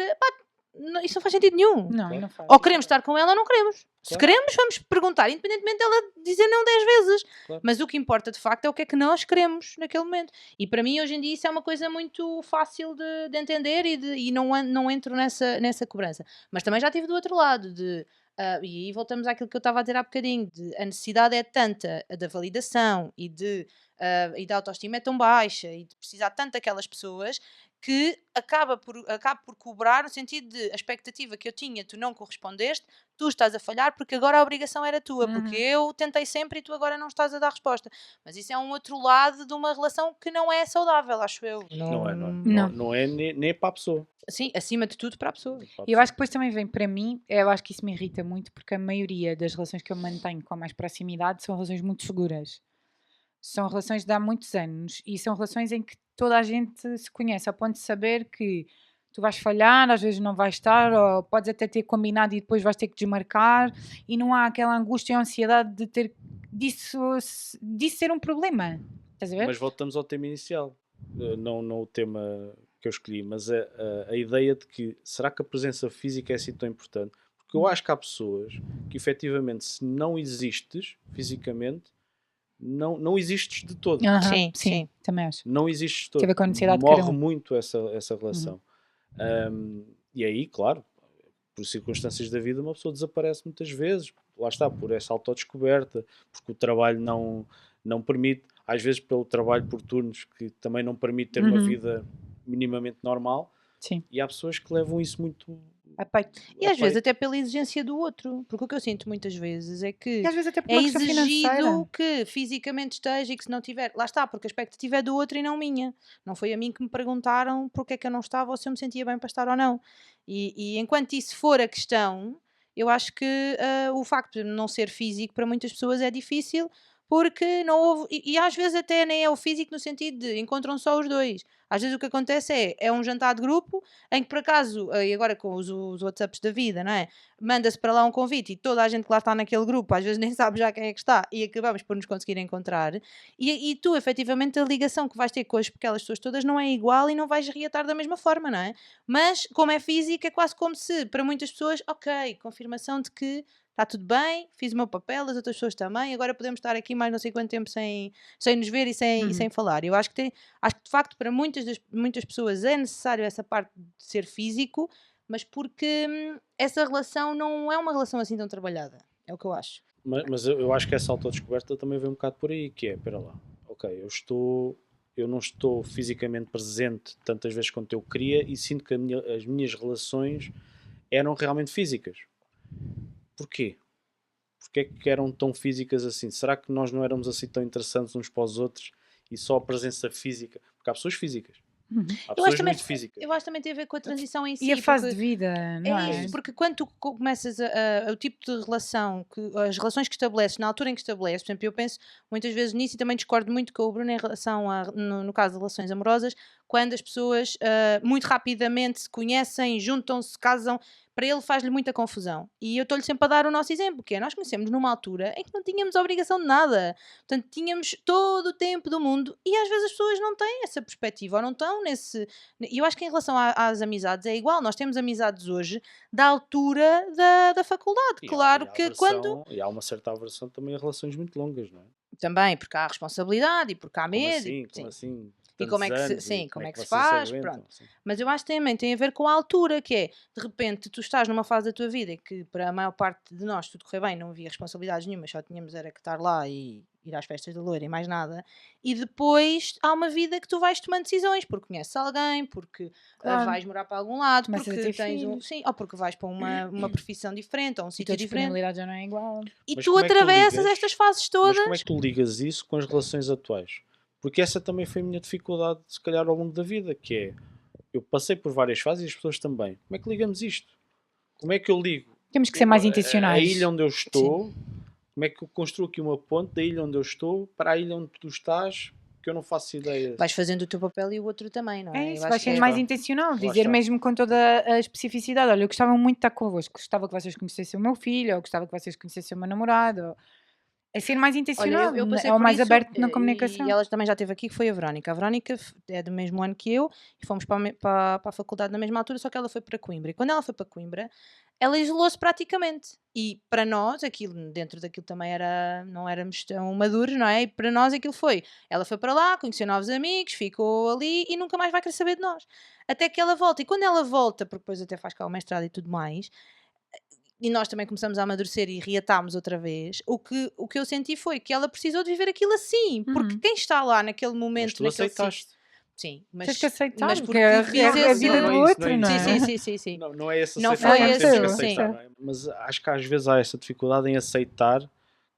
isso não faz sentido nenhum. Não, Claro. não faz. Ou queremos estar com ela ou não queremos. Se Claro. queremos, vamos perguntar, independentemente dela dizer não 10 vezes. Claro. Mas o que importa de facto é o que é que nós queremos naquele momento. E para mim, hoje em dia, isso é uma coisa muito fácil de entender e não entro nessa cobrança. Mas também já estive do outro lado, e aí voltamos àquilo que eu estava a dizer há bocadinho, a necessidade é tanta, a da validação e da autoestima é tão baixa e de precisar tanto daquelas pessoas que acaba por cobrar no sentido de a expectativa que eu tinha, tu não correspondeste, tu estás a falhar porque agora a obrigação era tua, porque eu tentei sempre e tu agora não estás a dar resposta. Mas isso é um outro lado de uma relação que não é saudável, acho eu. Não é nem para a pessoa. Sim, acima de tudo para a pessoa. E eu acho que depois também vem para mim, eu acho que isso me irrita muito, porque a maioria das relações que eu mantenho com mais proximidade são relações muito seguras. São relações de há muitos anos e são relações em que toda a gente se conhece, a ponto de saber que tu vais falhar, às vezes não vais estar, ou podes até ter combinado e depois vais ter que desmarcar, e não há aquela angústia e ansiedade de ter disso ser um problema. Estás a ver? Mas voltamos ao tema inicial, não o tema que eu escolhi, mas a ideia de que será que a presença física é assim tão importante? Porque eu acho que há pessoas que efetivamente, se não existes fisicamente, não existes de todo. Sim, também acho. Não existes de todo. Tem a ver com a necessidade de cada Morre um. muito essa relação. E aí, claro, por circunstâncias da vida, uma pessoa desaparece muitas vezes. Lá está, por essa autodescoberta, porque o trabalho não permite, às vezes pelo trabalho por turnos, que também não permite ter uma vida minimamente normal. Sim. E há pessoas que levam isso muito A peito. E às vezes até pela exigência do outro, porque o que eu sinto muitas vezes é que E às vezes até por é uma questão financeira. exigido que fisicamente esteja e que se não tiver, lá está, porque a expectativa é do outro e não minha. Não foi a mim que me perguntaram porque é que eu não estava ou se eu me sentia bem para estar ou não. E enquanto isso for a questão, eu acho que o facto de não ser físico para muitas pessoas é difícil porque não houve, e às vezes até nem é o físico no sentido de encontram só os dois. Às vezes o que acontece é um jantar de grupo em que por acaso, e agora com os WhatsApps da vida, não é? Manda-se para lá um convite e toda a gente que lá está naquele grupo às vezes nem sabe já quem é que está e acabamos por nos conseguir encontrar e tu efetivamente a ligação que vais ter com aquelas pessoas todas não é igual e não vais reatar da mesma forma, não é? Mas como é físico é quase como se para muitas pessoas, ok, confirmação de que está tudo bem, fiz o meu papel, as outras pessoas também, agora podemos estar aqui mais não sei quanto tempo sem nos ver e sem falar. Eu acho que de facto para muitas pessoas é necessário essa parte de ser físico, mas porque essa relação não é uma relação assim tão trabalhada, é o que eu acho. Mas eu acho que essa autodescoberta também vem um bocado por aí, que é, espera lá, ok, eu não estou fisicamente presente tantas vezes quanto eu queria e sinto que as minhas relações eram realmente físicas. Porquê? Porquê é que eram tão físicas assim? Será que nós não éramos assim tão interessantes uns para os outros e só a presença física? Porque há pessoas físicas. Há pessoas muito físicas. Eu acho que também tem a ver com a transição em si. E a fase de vida, não é? Isso, porque quando tu começas o tipo de relação, as relações que estabeleces, na altura em que estabeleces, por exemplo, eu penso muitas vezes nisso e também discordo muito com o Bruno em relação no caso de relações amorosas, quando as pessoas muito rapidamente se conhecem, juntam-se, casam, para ele faz-lhe muita confusão. E eu estou-lhe sempre a dar o nosso exemplo, que é, nós conhecemos numa altura em que não tínhamos obrigação de nada. Portanto, tínhamos todo o tempo do mundo e às vezes as pessoas não têm essa perspectiva ou não estão nesse... E eu acho que em relação às amizades é igual. Nós temos amizades hoje da altura da faculdade. Claro que quando... E há uma certa aversão também a relações muito longas, não é? Também, porque há responsabilidade e porque há medo. Como assim? E como é que se vocês faz, aguentam? pronto. Mas eu acho que também tem a ver com a altura, que é, de repente, tu estás numa fase da tua vida em que para a maior parte de nós tudo correu bem, não havia responsabilidades nenhumas, só tínhamos era que estar lá e ir às festas da loira e mais nada. E depois há uma vida que tu vais tomando decisões, porque conheces alguém, porque vais morar para algum lado, Começas porque a ter tens filhos. Sim, ou porque vais para uma profissão diferente, ou um E a sítio tua diferente. disponibilidade já não é igual. E Mas tu como é que tu atravessas ligas? estas fases todas. Mas como é que tu ligas isso com as relações atuais? Porque essa também foi a minha dificuldade, se calhar, ao longo da vida, que é, eu passei por várias fases e as pessoas também. Como é que ligamos isto? Como é que eu ligo? Temos que ser mais intencionais. A ilha onde eu estou, como é que eu construo aqui uma ponte da ilha onde eu estou para a ilha onde tu estás, que eu não faço ideia. Vais fazendo o teu papel e o outro também, não é? É isso, vais sendo mais intencional, dizer mesmo com toda a especificidade, olha, eu gostava muito de estar convosco, gostava que vocês conhecessem o meu filho, ou gostava que vocês conhecessem o meu namorado, ou... É ser mais intencional, Olha, eu passei é o por mais isso, aberto na comunicação. E ela também já esteve aqui, que foi a Verónica. A Verónica é do mesmo ano que eu e fomos para a faculdade na mesma altura, só que ela foi para Coimbra. E quando ela foi para Coimbra, ela isolou-se praticamente. E para nós, aquilo, dentro daquilo também não éramos tão maduros, não é? E para nós aquilo foi. Ela foi para lá, conheceu novos amigos, ficou ali e nunca mais vai querer saber de nós. Até que ela volta. E quando ela volta, porque depois até faz cá o mestrado e tudo mais... E nós também começamos a amadurecer e reatámos outra vez. O que eu senti foi que ela precisou de viver aquilo assim. Porque quem está lá naquele momento... Mas tu aceitaste. Sim, Tens que aceitar, mas porque é devia a ser vida não do é isso, outro, não é não isso. é? Sim. Não é esse Não aceitar, foi temos esse, que aceitar, sim. não é? Mas acho que às vezes há essa dificuldade em aceitar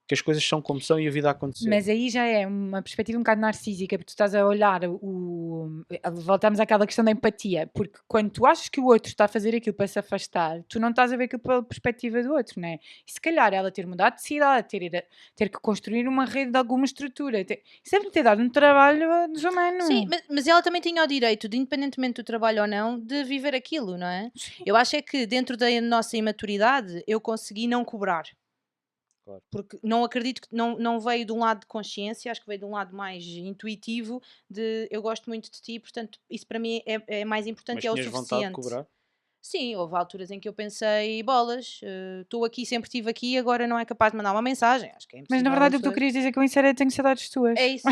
que as coisas são como são e a vida aconteceu. Mas aí já é uma perspectiva um bocado narcísica, porque tu estás a olhar voltamos àquela questão da empatia, porque quando tu achas que o outro está a fazer aquilo para se afastar, tu não estás a ver aquilo pela perspectiva do outro, não é? E se calhar ela ter mudado de cidade, ter que construir uma rede de alguma estrutura, isso deve ter dado um trabalho desumano. Sim, mas ela também tinha o direito, de, independentemente do trabalho ou não, de viver aquilo, não é? Sim. Eu acho é que dentro da nossa imaturidade eu consegui não cobrar. Claro. Porque não acredito que não veio de um lado de consciência, acho que veio de um lado mais intuitivo, de eu gosto muito de ti, portanto, isso para mim é mais importante Mas e é o tinhas vontade de suficiente. cobrar? Sim, houve alturas em que eu pensei, bolas, estou aqui, sempre estive aqui, agora não é capaz de mandar uma mensagem. Acho que é Mas na impossível. verdade a o que tu pessoa- querias dizer com isso era tenho saudades tuas. É isso.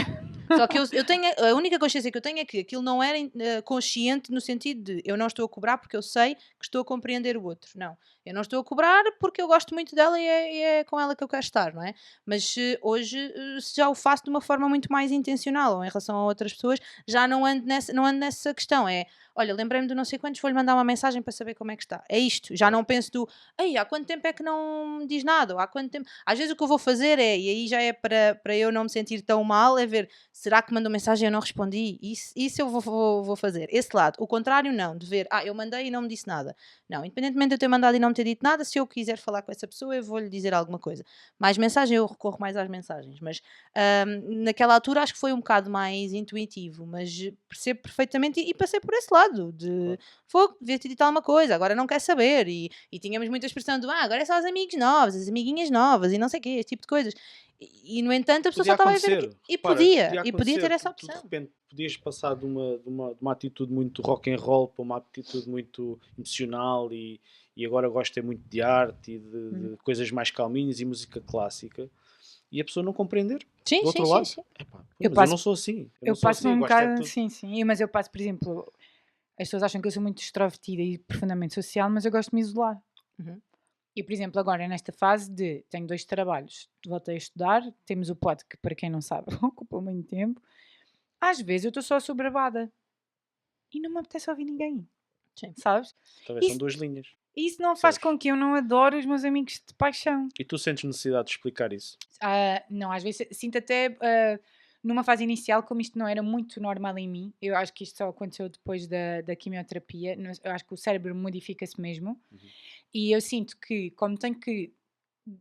Só que eu tenho, a única consciência que eu tenho é que aquilo não era consciente no sentido de eu não estou a cobrar porque eu sei que estou a compreender o outro. Não. Eu não estou a cobrar porque eu gosto muito dela e é com ela que eu quero estar, não é? Mas hoje já o faço de uma forma muito mais intencional ou em relação a outras pessoas, já não ando nessa questão. É, olha, lembrei-me de não sei quantos, vou-lhe mandar uma mensagem para saber como é que está. É isto. Já não penso do, ei, há quanto tempo é que não me diz nada? Ou há quanto tempo... Às vezes o que eu vou fazer é, e aí já é para eu não me sentir tão mal, é ver, será que mandou mensagem e eu não respondi? Isso eu vou fazer. Esse lado. O contrário, não. De ver, eu mandei e não me disse nada. Não, independentemente de eu ter mandado e não me ter dito nada, se eu quiser falar com essa pessoa, eu vou-lhe dizer alguma coisa. Mais mensagem, eu recorro mais às mensagens. Mas naquela altura acho que foi um bocado mais intuitivo, mas percebo perfeitamente e passei por esse lado de fogo, devia ter dito alguma coisa, agora não quer saber. E tínhamos muita expressão do agora é só os amigos novos, as amiguinhas novas e não sei o quê, esse tipo de coisas. E no entanto a pessoa só estava a ver aquilo. E Repara, podia ter essa Tu de opção. repente podias passar de uma atitude muito rock and roll para uma atitude muito emocional e agora gosto muito de arte e de coisas mais calminhas e música clássica e a pessoa não compreender. Sim, do outro sim, lado, sim. mas eu não sou assim. Eu passo um bocado, sim, mas eu passo, por exemplo, as pessoas acham que eu sou muito extrovertida e profundamente social, mas eu gosto de me isolar. Uhum. E, por exemplo, agora nesta fase tenho 2 trabalhos, voltei a estudar, temos o pod que, para quem não sabe, ocupa muito tempo. Às vezes eu estou só sobrevada e não me apetece ouvir ninguém, Sim. sabes? Talvez são Isso- 2 linhas. Isso não faz Percebes? com que eu não adore os meus amigos de paixão. E tu sentes necessidade de explicar isso? Não, às vezes sinto até numa fase inicial, como isto não era muito normal em mim, eu acho que isto só aconteceu depois da quimioterapia, eu acho que o cérebro modifica-se mesmo, e eu sinto que, como tenho que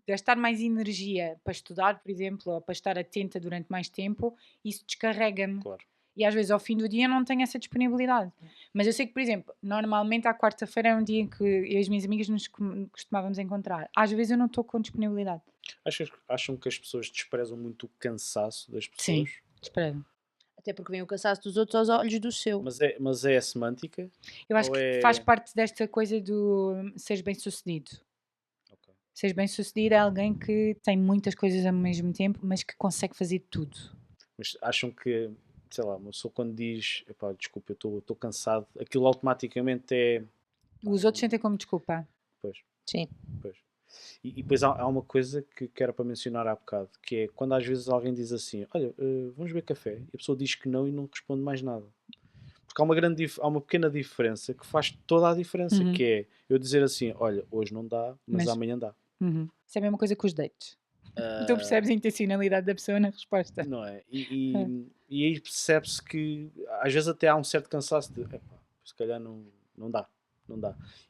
gastar mais energia para estudar, por exemplo, ou para estar atenta durante mais tempo, isso descarrega-me. Claro. E às vezes ao fim do dia eu não tenho essa disponibilidade. Mas eu sei que, por exemplo, normalmente à quarta-feira é um dia em que eu e as minhas amigas nos costumávamos encontrar. Às vezes eu não estou com disponibilidade. Acham que as pessoas desprezam muito o cansaço das Sim. pessoas? Espera. Até porque vem o cansaço dos outros aos olhos do seu. Mas é a semântica? Eu acho Ou que é- faz parte desta coisa do seres bem-sucedido. Ok. Seres bem-sucedido é alguém que tem muitas coisas ao mesmo tempo, mas que consegue fazer tudo. Mas acham que, sei lá, uma pessoa quando diz, epá, desculpa, eu estou cansado, aquilo automaticamente é... Os outros sentem como desculpa. Pois, Sim. pois. E depois há uma coisa que era para mencionar há bocado, que é quando às vezes alguém diz assim, olha, vamos beber café, e a pessoa diz que não e não responde mais nada. Porque há uma pequena diferença que faz toda a diferença, Uhum. que é eu dizer assim, olha, hoje não dá, mas Mas- amanhã dá. Isso é a mesma coisa que os dates. Tu percebes a intencionalidade da pessoa na resposta. Não é? E aí percebe-se que às vezes até há um certo cansaço de epá, se calhar não dá.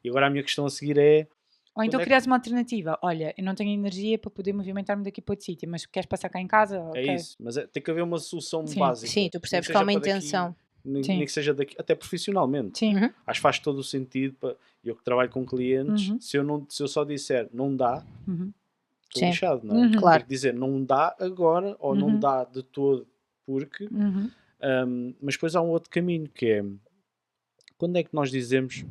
E agora a minha questão a seguir é Ou então quando é que- crias uma alternativa. Olha, eu não tenho energia para poder movimentar-me daqui para outro sítio, mas queres passar cá em casa? é Ok. isso, mas tem que haver uma solução Sim. básica. Sim, tu Nem percebes que que há seja uma para daqui, intenção. Sim. nem que seja daqui, até profissionalmente. Sim. Uhum. Acho que faz todo o sentido. Eu que trabalho com clientes, Uhum. se eu só disser não dá, Uhum. estou Sim. lixado, não é? Uhum. Claro. Tem que dizer não dá agora ou não Uhum. dá de todo porque. Uhum. Mas depois há um outro caminho que é quando é que nós dizemos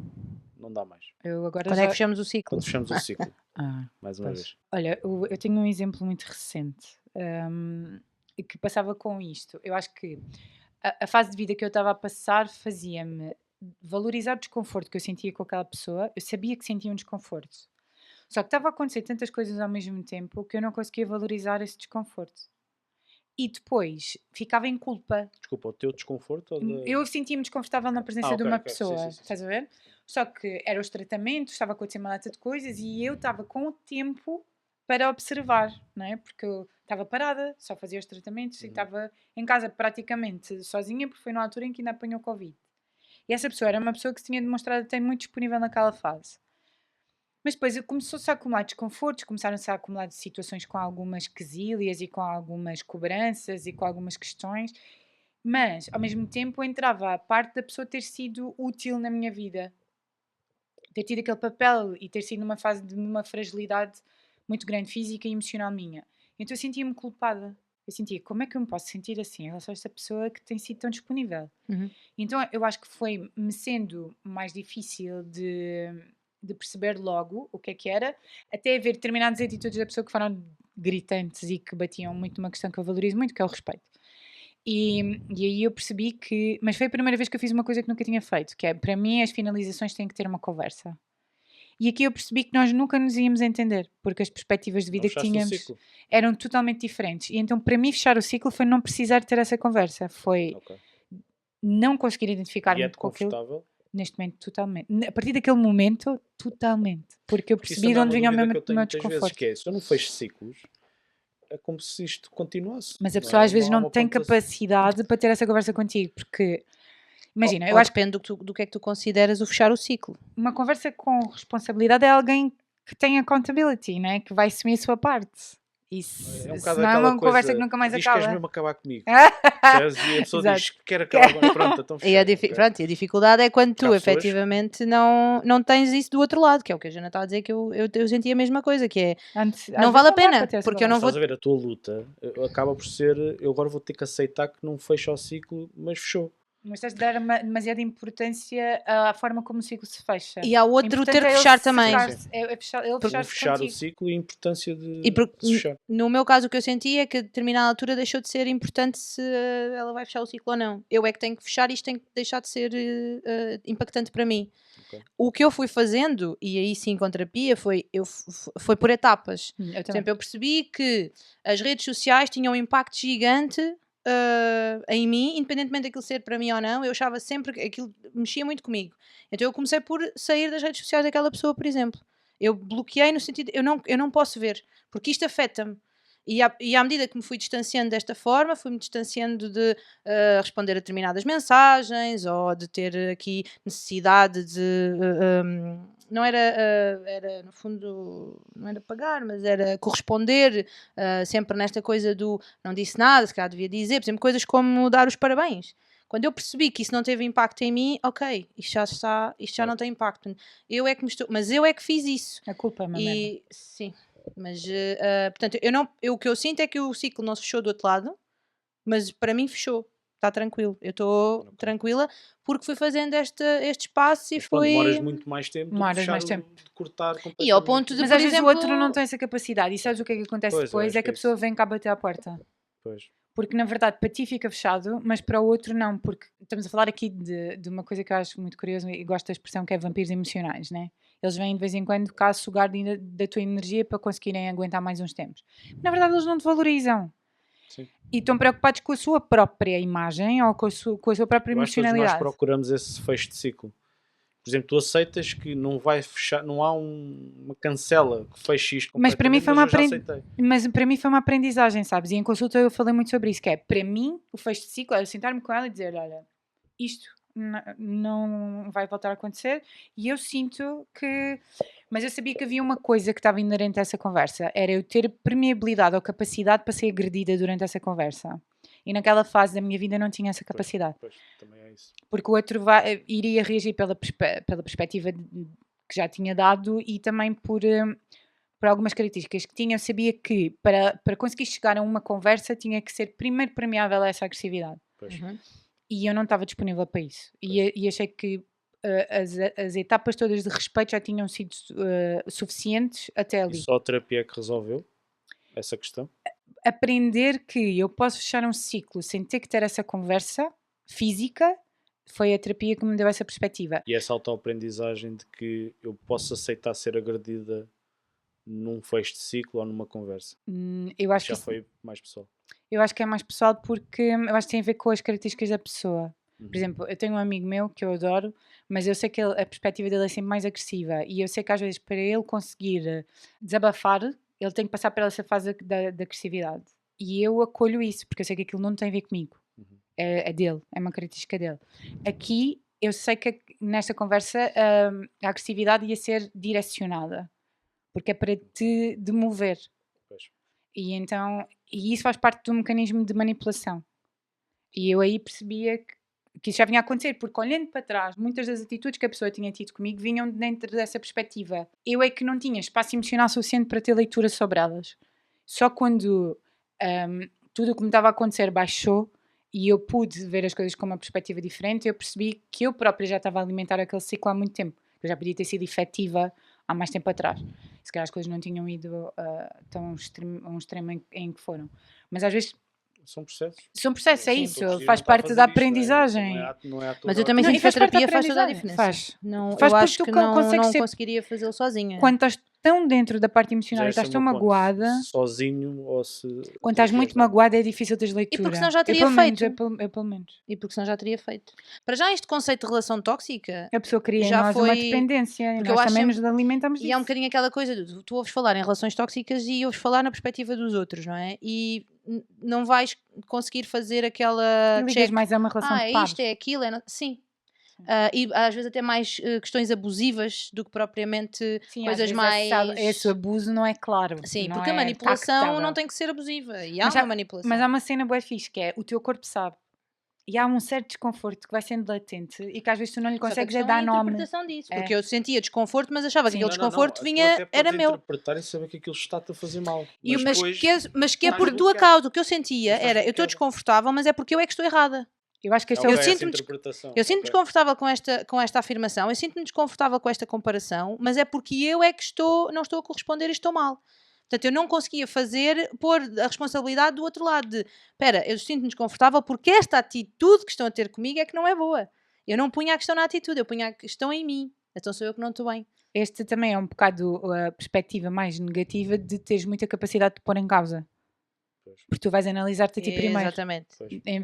não dá mais? Eu agora Quando já... é que fechamos o ciclo? Quando fechamos o ciclo, Ah, mais uma pois. vez. Olha, eu tenho um exemplo muito recente que passava com isto. Eu acho que a fase de vida que eu estava a passar fazia-me valorizar o desconforto que eu sentia com aquela pessoa. Eu sabia que sentia um desconforto. Só que estava a acontecer tantas coisas ao mesmo tempo que eu não conseguia valorizar esse desconforto. e depois ficava em culpa. Desculpa, o teu desconforto? Ou Eu sentia-me desconfortável na presença de ok, uma ok. Sim, pessoa, sim, sim, estás a ver? Só que eram os tratamentos, estava a acontecer uma data de coisas e eu estava com o tempo para observar, não é? Porque eu estava parada, só fazia os tratamentos e estava em casa praticamente sozinha, porque foi na altura em que ainda apanhou Covid. E essa pessoa era uma pessoa que se tinha demonstrado até muito disponível naquela fase. Mas depois começou-se a acumular desconfortos, começaram-se a acumular situações com algumas quesílias e com algumas cobranças e com algumas questões, mas ao mesmo tempo entrava a parte da pessoa ter sido útil na minha vida, ter tido aquele papel e ter sido numa fase de uma fragilidade muito grande física e emocional minha. Então eu sentia-me culpada. Eu sentia, como é que eu me posso sentir assim em relação a esta pessoa que tem sido tão disponível? Uhum. Então eu acho que foi-me sendo mais difícil de perceber logo o que era, até haver determinadas atitudes da pessoa que foram gritantes e que batiam muito numa questão que eu valorizo muito, que é o respeito. E aí eu percebi que. Mas foi a primeira vez que eu fiz uma coisa que nunca tinha feito, que é, para mim, as finalizações têm que ter uma conversa. E aqui eu percebi que nós nunca nos íamos entender, porque as perspectivas de não vida que fechaste o tínhamos ciclo? eram totalmente diferentes. E então, para mim, fechar o ciclo foi não precisar ter essa conversa. Foi Ok. não conseguir E identificar-me é-te com aquilo. confortável? Neste momento, totalmente. A partir daquele momento, totalmente. Porque eu Porque isso percebi de também é onde uma vinha o dúvida meu, que eu o tenho meu muitas vezes, desconforto. que é, se eu não fecho ciclos, é como se isto continuasse. Mas a não pessoa é? às vezes Há não uma tem ponta- capacidade para ter essa conversa contigo. Porque, imagina, eu Ou acho que depende do que é que tu consideras o fechar o ciclo. uma conversa com responsabilidade é alguém que tem accountability, né? Que vai assumir a sua parte. E É um se bocado não é aquela uma conversa que coisa, nunca mais diz que queres acaba. mesmo acabar comigo. Percebes? E a pessoa Exato. diz que quer acabar agora. Pronto, então E a, fechei. ok. pronto, e a dificuldade é quando Porque há tu pessoas- efetivamente não tens isso do outro lado, que é o que a Jana está a dizer, que eu senti a mesma coisa, que é Antes, às não vezes vale a não dá pena, para ter essa porque eu não Mas vou. estás a ver, a tua luta acaba por ser, eu agora vou ter que aceitar que não fecha o ciclo, mas fechou. Mas tens de dar demasiada importância à forma como o ciclo se fecha. E há outro Importante ter que é ele fechar também. secar-se, é fechar, ele O fechar-se fechar o contigo. ciclo e a importância E de porque, se fechar. no meu caso, o que eu senti é que a determinada altura deixou de ser importante se ela vai fechar o ciclo ou não. Eu é que tenho que fechar e isto tem que deixar de ser impactante para mim. Ok. O que eu fui fazendo, e aí sim com terapia, foi por etapas. Eu Por também. exemplo, eu percebi que as redes sociais tinham um impacto gigante em mim, independentemente daquilo ser para mim ou não, eu achava sempre que aquilo mexia muito comigo. Então eu comecei por sair das redes sociais daquela pessoa, por exemplo. Eu bloqueei no sentido, eu não posso ver, porque isto afeta-me. E à medida que me fui distanciando desta forma, fui-me distanciando de responder a determinadas mensagens ou de ter aqui necessidade de. Não era, era, no fundo, não era pagar, mas era corresponder sempre nesta coisa do não disse nada, se calhar devia dizer, por exemplo, coisas como dar os parabéns. Quando eu percebi que isso não teve impacto em mim, ok, isto já não tem impacto. Mas eu é que fiz isso. A culpa é uma merda. E sim, mas portanto, o que eu sinto é que o ciclo não se fechou do outro lado, mas para mim fechou. Está tranquilo. Eu estou Ok. tranquila porque fui fazendo este espaço e Mas pronto, demoras fui. muito mais tempo do que Demoras fechar mais tempo. de cortar completamente. E ao ponto de, Mas por às vezes o exemplo, outro não tem essa capacidade. E sabes o que é que acontece Pois, eu depois? acho É que que é a pessoa isso. vem cá bater à porta. Pois. Porque na verdade para ti fica fechado, mas para o outro não. Porque estamos a falar aqui de uma coisa que eu acho muito curiosa e gosto da expressão que é vampiros emocionais, né? Eles vêm de vez em quando cá sugar da tua energia para conseguirem aguentar mais uns tempos. Na verdade eles não te valorizam. Sim. E estão preocupados com a sua própria imagem ou com a sua própria Eu acho que todos nós emocionalidade. procuramos esse fecho de ciclo. Por exemplo, tu aceitas que não vai fechar, não há uma cancela que feche isto Mas para mim completamente, foi mas eu já aceitei. Mas para mim foi uma aprendizagem, sabes? E em consulta eu falei muito sobre isso, que é, para mim, o fecho de ciclo é eu sentar-me com ela e dizer, olha, isto não vai voltar a acontecer, e eu sinto que... Mas eu sabia que havia uma coisa que estava inerente a essa conversa, era eu ter permeabilidade ou capacidade para ser agredida durante essa conversa. E naquela fase da minha vida eu não tinha essa capacidade. Pois, também é isso. Porque o outro iria reagir pela perspectiva que já tinha dado e também por algumas características que tinha. Eu sabia que para conseguir chegar a uma conversa tinha que ser primeiro permeável a essa agressividade. Pois. E eu não estava disponível para isso. E achei que as etapas todas de respeito já tinham sido suficientes até E ali. só a terapia é que resolveu essa questão? Aprender que eu posso fechar um ciclo sem ter que ter essa conversa física foi a terapia que me deu essa perspectiva. E essa autoaprendizagem de que eu posso aceitar ser agredida num fecho de ciclo ou numa conversa. Eu acho Já que foi mais pessoal. Eu acho que é mais pessoal porque eu acho que tem a ver com as características da pessoa. Por exemplo, eu tenho um amigo meu que eu adoro, mas eu sei que a perspectiva dele é sempre mais agressiva e eu sei que às vezes para ele conseguir desabafar, ele tem que passar por essa fase da agressividade. E eu acolho isso, porque eu sei que aquilo não tem a ver comigo. Uhum. É dele, é uma característica dele. Aqui, eu sei que nesta conversa a agressividade ia ser direcionada, porque é para te demover. Pois. E isso faz parte do mecanismo de manipulação. E eu aí percebia que isso já vinha a acontecer, porque olhando para trás, muitas das atitudes que a pessoa tinha tido comigo vinham dentro dessa perspectiva. Eu é que não tinha espaço emocional suficiente para ter leitura sobre elas. Só quando tudo o que me estava a acontecer baixou e eu pude ver as coisas com uma perspectiva diferente, eu percebi que eu própria já estava a alimentar aquele ciclo há muito tempo. Eu já podia ter sido efetiva há mais tempo atrás. Se calhar as coisas não tinham ido tão a um extremo em que foram. Mas às vezes São processos. são processos, é Sim, isso, estou a perceber, faz não está a parte fazer da isto, não é? aprendizagem. Não é à toa Mas eu também Não, sinto e que a faz parte da terapia faz toda a aprendizagem. diferença. Não, Faz eu porque acho tu que não consegues ser- conseguiria fazê-lo sozinha. Quando estás tão dentro da parte emocional e Mas esse estás é o tão meu ponto. magoada, Sozinho ou se. quando estás muito magoada é difícil teres leitura. porque senão já Eu, teria pelo menos, feito. eu pelo menos. E porque senão já teria feito. Para já este conceito de relação tóxica, A pessoa cria em Já nós uma foi- dependência e porque eu nós acho também sempre- nos alimentamos e disso. é um bocadinho aquela coisa de tu ouves falar em relações tóxicas e ouves falar na perspectiva dos outros, não é? E não vais conseguir fazer aquela E ligas check. mais a uma relação de É pares. isto, é aquilo, sim. E às vezes até mais questões abusivas do que propriamente Sim, às coisas vezes mais. esse abuso não é claro. Sim, não porque a é manipulação tactável. não tem que ser abusiva. E há Mas uma há- manipulação. Mas há uma cena bué fixe que é o teu corpo sabe. E há um certo desconforto que vai sendo latente e que às vezes tu não lhe Só que a consegues questão é dar a nome. interpretação disso. É. Porque eu sentia desconforto, mas achava que Sim. aquele desconforto Tu vinha, até era podes meu. interpretar e saber que aquilo está-te a fazer mal. Mas depois que é estás por tua bloqueado. causa. O que eu sentia Mas estás era, eu estou bloqueado. desconfortável, mas é porque eu é que estou errada. Eu acho que este Ok, é o essa sinto-me interpretação. Eu sinto-me Ok. desconfortável com esta afirmação, eu sinto-me desconfortável com esta comparação, mas é porque eu é que não estou a corresponder e estou mal. Portanto, eu não conseguia pôr a responsabilidade do outro lado de, espera, eu sinto-me desconfortável porque esta atitude que estão a ter comigo é que não é boa. Eu não punha a questão na atitude, eu punha a questão em mim. Então sou eu que não estou bem. Este também é um bocado a perspectiva mais negativa de teres muita capacidade de pôr em causa. Pois. Porque tu vais analisar-te a ti primeiro, Exatamente. Pois. em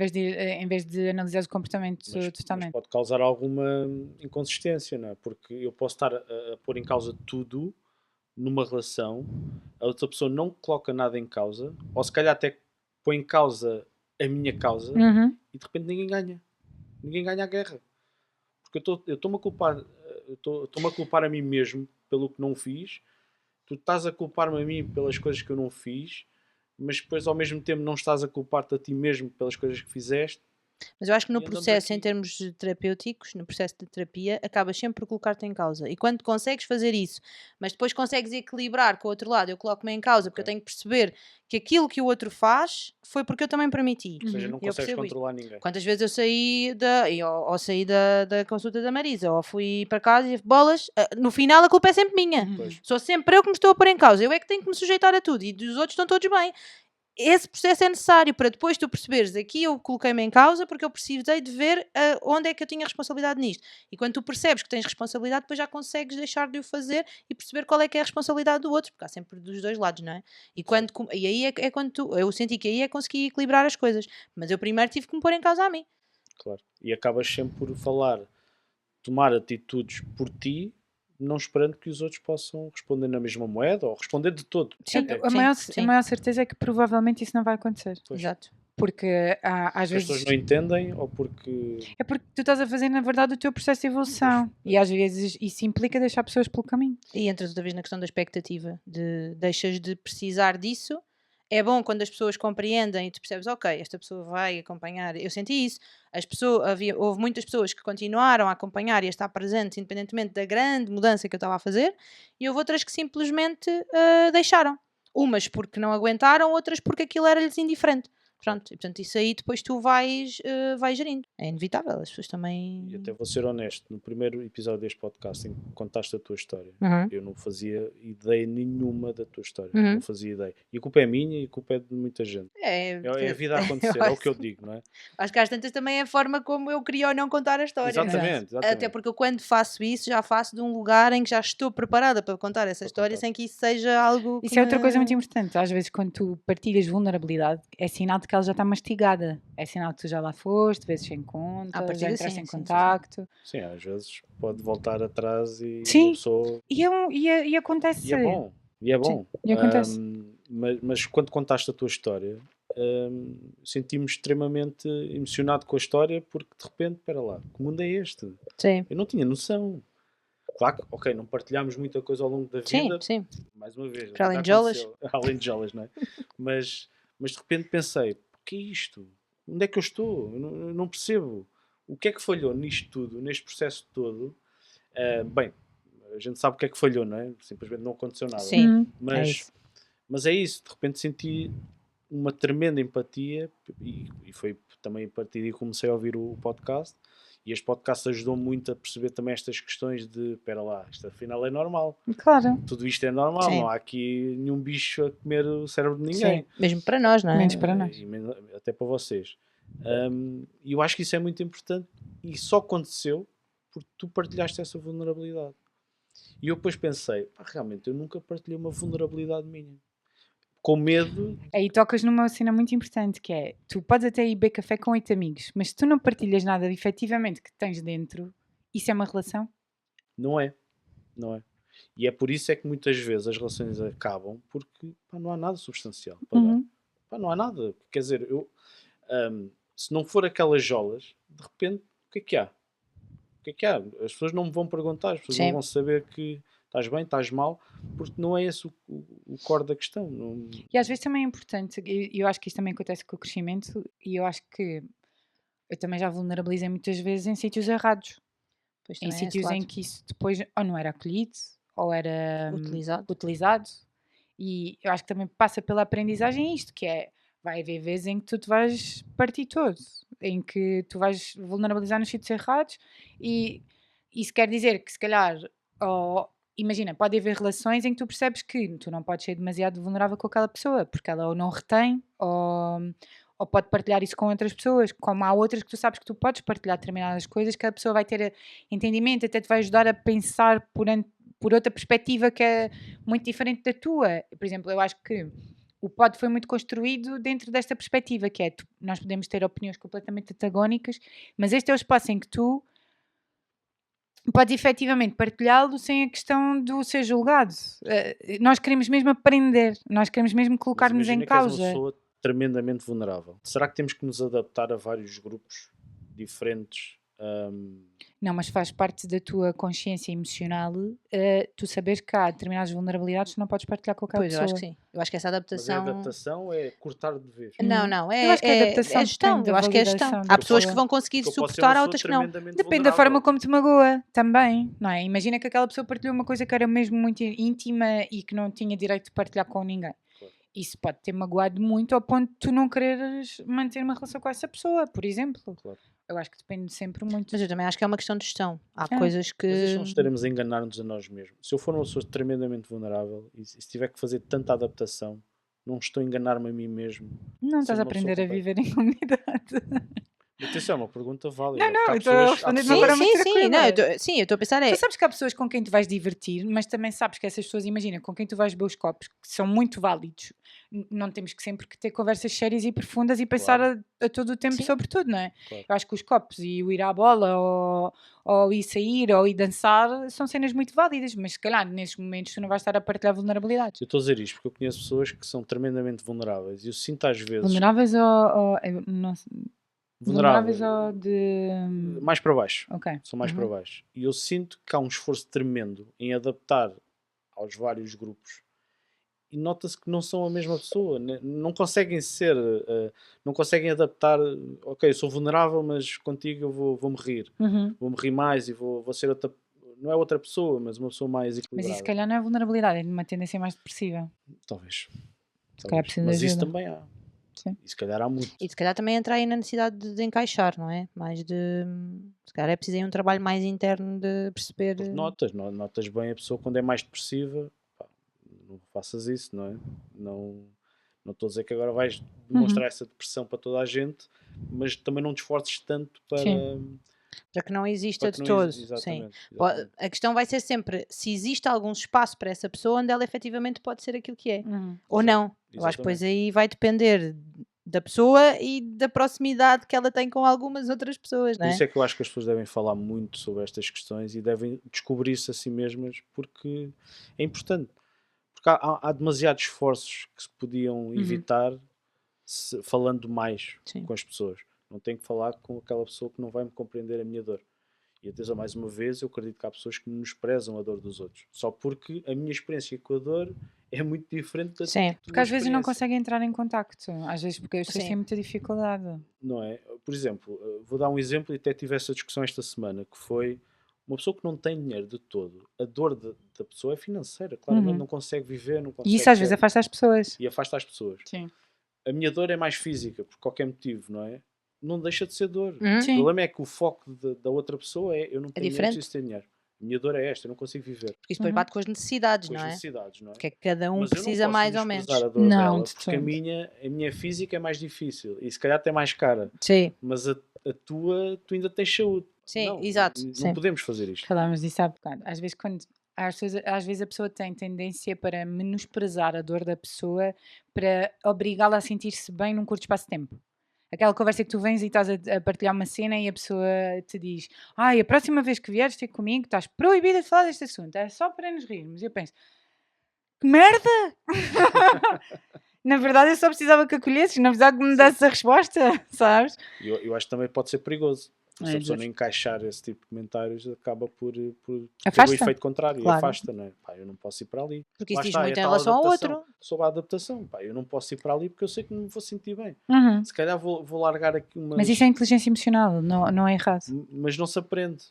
vez de analisar o comportamento Mas totalmente. pode causar alguma inconsistência, não é? Porque eu posso estar a pôr em causa tudo numa relação, a outra pessoa não coloca nada em causa, ou se calhar até põe em causa a minha causa Uhum. e de repente ninguém ganha. Ninguém ganha a guerra. Porque eu estou-me a culpar, estou-me a culpar a mim mesmo pelo que não fiz, tu estás a culpar-me a mim pelas coisas que eu não fiz, mas depois ao mesmo tempo não estás a culpar-te a ti mesmo pelas coisas que fizeste. Mas eu acho que no E andamos processo, em aqui. termos terapêuticos, no processo de terapia, acabas sempre por colocar-te em causa. E quando consegues fazer isso, mas depois consegues equilibrar com o outro lado, eu coloco-me em causa porque eu Ok. tenho que perceber que aquilo que o outro faz foi porque eu também permiti. Ou seja, não E eu consegues percebo isso. controlar ninguém. Quantas vezes eu saí ou saí da consulta da Marisa, ou fui para casa e bolas, no final a culpa é sempre minha. Pois. Sou sempre eu que me estou a pôr em causa. Eu é que tenho que me sujeitar a tudo e dos outros estão todos bem. Esse processo é necessário para depois tu perceberes aqui eu coloquei-me em causa porque eu precisei de ver onde é que eu tinha responsabilidade nisto. E quando tu percebes que tens responsabilidade, depois já consegues deixar de o fazer e perceber qual é que é a responsabilidade do outro, porque há sempre dos dois lados, não é? E aí é quando eu senti que aí é conseguir equilibrar as coisas. Mas eu primeiro tive que me pôr em causa a mim. Claro. E acabas sempre por tomar atitudes por ti, não esperando que os outros possam responder na mesma moeda ou responder de todo. Sim, Até. A maior certeza é que provavelmente isso não vai acontecer. Pois. Exato. Porque às As vezes. pessoas não entendem ou porque. É porque tu estás a fazer, na verdade, o teu processo de evolução. E às vezes isso implica deixar pessoas pelo caminho. E entras outra vez na questão da expectativa, deixas de precisar disso. É bom quando as pessoas compreendem e tu percebes, ok, esta pessoa vai acompanhar. Eu senti isso. Houve muitas pessoas que continuaram a acompanhar e a estar presentes, independentemente da grande mudança que eu estava a fazer, e houve outras que simplesmente deixaram. Umas porque não aguentaram, outras porque aquilo era-lhes indiferente. Pronto, e portanto isso aí depois tu vais gerindo. É inevitável, as pessoas E também... até vou ser honesto, no primeiro episódio deste podcast em que contaste a tua história, Uhum. eu não fazia ideia nenhuma da tua história, Uhum. não fazia ideia. E a culpa é minha e a culpa é de muita gente. É a vida a acontecer, é o que eu digo, não é? Acho que às tantas também é a forma como eu queria ou não contar a história. Exatamente, Até exatamente. porque eu quando faço isso, já faço de um lugar em que já estou preparada para contar essa Para história, contar. sem que isso seja algo que Isso é outra coisa muito me- importante. Às vezes, quando tu partilhas vulnerabilidade, é sinal de que ela já está mastigada. É sinal que tu já lá foste, vezes sem conta, já partida, entraste sim, em sim, sim, sim. contacto. Sim, às vezes pode voltar atrás e Sim. a pessoa... E acontece. E é bom, e é bom. e acontece. Mas quando contaste a tua história, senti-me extremamente emocionado com a história porque de repente, espera lá, que mundo é este? Sim, Eu não tinha noção. Claro que, ok, não partilhámos muita coisa ao longo da sim, vida, sim. mais uma vez. Para além nunca de jolas. aconteceu. Além de jolas, não é? mas de repente pensei, o que é isto? Onde é que eu estou? Eu não percebo. O que é que falhou nisto tudo, neste processo todo? Bem, a gente sabe o que é que falhou, não é? Simplesmente não aconteceu nada. Sim. É isso. Mas é isso, de repente senti uma tremenda empatia e foi também a partir daí que comecei a ouvir o podcast e este podcast ajudou muito a perceber também estas questões de, espera lá, isto afinal é normal, Claro. tudo isto é normal, Sim. não há aqui nenhum bicho a comer o cérebro de ninguém. Sim. Mesmo para nós, não é? Menos para nós. E até para vocês. E eu acho que isso é muito importante e só aconteceu porque tu partilhaste essa vulnerabilidade. E eu depois pensei, pá, realmente eu nunca partilhei uma vulnerabilidade minha. Com medo. Aí tocas numa cena muito importante que é, tu podes até ir beber café com 8 amigos, mas se tu não partilhas nada efetivamente que tens dentro, isso é uma relação? Não é. Não é. E é por isso é que muitas vezes as relações acabam porque pá, não há nada substancial para dar. Pá, não há nada. Quer dizer, se não for aquelas jolas, de repente, o que é que há? O que é que há? As pessoas não me vão perguntar, as pessoas Sim. não vão saber que estás bem, estás mal, porque não é esse o core da questão. Não... E às vezes também é importante, e eu acho que isto também acontece com o crescimento, e eu acho que eu também já vulnerabilizei muitas vezes em sítios errados. Pois Em também é esse sítios em lado. que isso depois ou não era acolhido, ou era Utilizado. E eu acho que também passa pela aprendizagem isto, que é, vai haver vezes em que tu te vais partir todo, em que tu vais vulnerabilizar nos sítios errados, e isso quer dizer que se calhar, imagina, pode haver relações em que tu percebes que tu não podes ser demasiado vulnerável com aquela pessoa, porque ela ou não retém, ou pode partilhar isso com outras pessoas, como há outras que tu sabes que tu podes partilhar determinadas coisas, que a pessoa vai ter entendimento, até te vai ajudar a pensar por outra perspectiva que é muito diferente da tua. Por exemplo, eu acho que o pod foi muito construído dentro desta perspectiva, que é, nós podemos ter opiniões completamente antagónicas, mas este é o espaço em que tu podes efetivamente partilhá-lo sem a questão do ser julgado. Nós queremos mesmo aprender, nós queremos mesmo colocar-nos em imagina que és causa. uma pessoa tremendamente vulnerável. Será que temos que nos adaptar a vários grupos diferentes? Não, mas faz parte da tua consciência emocional tu saberes que há determinadas vulnerabilidades que tu não podes partilhar com aquela Pois, eu pessoa. acho que sim. Eu acho que essa Mas a adaptação... adaptação é cortar de vez. Não, Eu acho que a adaptação é gestão. depende da Eu acho que é gestão. validação da Há pessoas pessoa. que vão conseguir Porque eu posso ser suportar, uma há pessoa outras que não. tremendamente Depende da forma vulnerável. como te magoa também, não é? Imagina que aquela pessoa partilhou uma coisa que era mesmo muito íntima e que não tinha direito de partilhar com ninguém. Claro. Isso pode ter magoado muito ao ponto de tu não quereres manter uma relação com essa pessoa, por exemplo. Claro. Eu acho que depende sempre muito. Mas eu também acho que é uma questão de gestão. Há É. coisas que... Mas isto não estaremos a enganar-nos a nós mesmos. Se eu for uma pessoa tremendamente vulnerável e se tiver que fazer tanta adaptação, não estou a enganar-me a mim mesmo. Não Ser estás a uma pessoa aprender a viver em comunidade. Atenção, é uma pergunta válida. Não, Porque há eu estou a pessoas- há responder de uma pessoas- forma muito Sim, tranquila. não, eu estou a pensar Tu sabes que há pessoas com quem tu vais divertir, mas também sabes que essas pessoas, imagina, com quem tu vais beber os copos, que são muito válidos. Não temos que sempre que ter conversas sérias e profundas e pensar Claro. a todo o tempo Sim. sobre tudo, não é? Claro. Eu acho que os copos e o ir à bola ou ir sair ou ir dançar são cenas muito válidas, mas se calhar nesses momentos tu não vais estar a partilhar vulnerabilidades. Eu estou a dizer isto porque eu conheço pessoas que são tremendamente vulneráveis e eu sinto às vezes Vulneráveis não sei, vulneráveis ou de... mais para baixo. Ok. São mais para baixo. E eu sinto que há um esforço tremendo em adaptar aos vários grupos e nota-se que não são a mesma pessoa. Não conseguem ser, não conseguem adaptar. Ok, eu sou vulnerável, mas contigo eu vou-me rir. Uhum. Vou-me rir mais e vou ser outra. Não é outra pessoa, mas uma pessoa mais Mas equilibrada. isso se calhar não é vulnerabilidade, é uma tendência mais depressiva. Talvez. calhar precisa de Mas isso ajuda. também há. Sim. E se calhar há muito. E se calhar também entra aí na necessidade de encaixar, não é? Mais de. Se calhar é preciso aí um trabalho mais interno de perceber. Porque notas bem a pessoa quando é mais depressiva, pá, não faças isso, não é? Não estou a dizer que agora vais demonstrar essa depressão para toda a gente, mas também não te esforces tanto para que não exista para que de não todo. exatamente, Sim. exatamente. A questão vai ser sempre se existe algum espaço para essa pessoa onde ela efetivamente pode ser aquilo que é. Ou Exato, não. Eu acho que depois exatamente. aí vai depender da pessoa e da proximidade que ela tem com algumas outras pessoas, não Por é? isso é que eu acho que as pessoas devem falar muito sobre estas questões e devem descobrir-se a si mesmas, porque é importante. Porque há demasiados esforços que se podiam evitar falando mais Sim. com as pessoas. Não tenho que falar com aquela pessoa que não vai me compreender a minha dor. E atenção, mais uma vez, eu acredito que há pessoas que menosprezam a dor dos outros. Só porque a minha experiência com a dor é muito diferente da Sim. tua Porque às vezes não experiência. conseguem entrar em contacto. Às vezes porque as pessoas Sim. têm muita dificuldade. Não é? Por exemplo, vou dar um exemplo e até tive essa discussão esta semana, que foi uma pessoa que não tem dinheiro de todo. A dor da pessoa é financeira, claramente não consegue viver, não consegue E isso às vezes ter, afasta as pessoas. e afasta as pessoas. Sim. A minha dor é mais física, por qualquer motivo, não é? Não deixa de ser dor. Uhum. O Sim. problema é que o foco da outra pessoa é eu não tenho dinheiro, diferente. preciso ter dinheiro. A minha dor é esta, eu não consigo viver. Porque isso depois bate com as necessidades, Com as não é? necessidades, não é? Porque é que cada um Mas eu precisa não posso mais ou menos. menosprezar a dor Não, dela, de porque a todo. minha física é mais difícil e se calhar até mais cara. Sim, Mas a tua, tu ainda tens saúde. sim, Não, exato. não Sim. podemos fazer isto. Falámos disso há bocado. Às vezes, às vezes a pessoa tem tendência para menosprezar a dor da pessoa para obrigá-la a sentir-se bem num curto espaço de tempo. Aquela conversa que tu vens e estás a partilhar uma cena e a pessoa te diz: a próxima vez que vieres ter comigo estás proibida de falar deste assunto, é só para nos rirmos. E eu penso: que merda! Na verdade eu só precisava que acolhesses, não precisava que me desse a resposta, sabes? Eu acho que também pode ser perigoso. Se a É, pessoa não encaixar esse tipo de comentários, acaba por ter o Afasta. efeito contrário Claro. e afasta, não é? Pá, eu não posso ir para ali. Porque Lá isso diz está, muito é em tal relação ao adaptação. outro. Sobre a adaptação. Pá, eu não posso ir para ali porque eu sei que não me vou sentir bem. Uhum. Se calhar vou largar aqui umas... Mas isso é inteligência emocional, não é errado. Mas não se aprende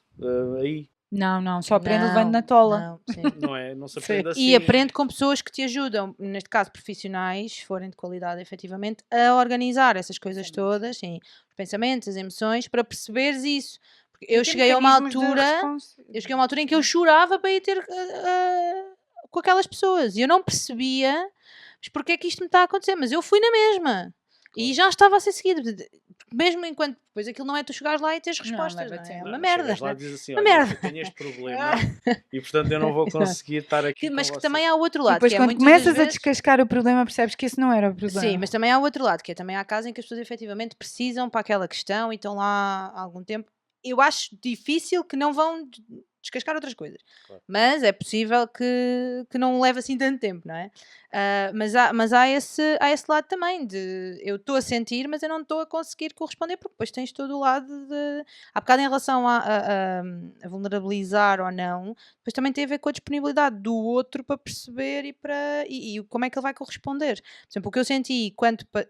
aí, Não, só aprende Não, levando na tola. não, sim. não é? Não se Sim. aprende assim. E aprende com pessoas que te ajudam, neste caso profissionais, se forem de qualidade efetivamente, a organizar essas coisas todas, sim, os pensamentos, as emoções, para perceberes isso. Porque eu cheguei a uma altura, em que eu chorava para ir ter com aquelas pessoas e eu não percebia mas porque é que isto me está a acontecer, mas eu fui na mesma. E já estava a ser seguido. Mesmo enquanto depois aquilo não é tu chegares lá e teres respostas, não, é? É uma merda. Lá e diz assim, Uma olha, merda. eu tenho este problema e portanto eu não vou conseguir estar aqui Mas com que vocês. também há o outro E lado. depois que é quando muitas das começas a vezes- descascar o problema percebes que esse não era o problema. Sim, mas também há o outro lado, que é também há casos em que as pessoas efetivamente precisam para aquela questão e estão lá há algum tempo. Eu acho difícil que não vão descascar outras coisas. Claro. Mas é possível que não leve assim tanto tempo, não é? Mas há esse lado também de eu estou a sentir, mas eu não estou a conseguir corresponder, porque depois tens todo o lado de. Há bocado em relação a vulnerabilizar ou não, depois também tem a ver com a disponibilidade do outro para perceber e como é que ele vai corresponder. Por exemplo, o que eu senti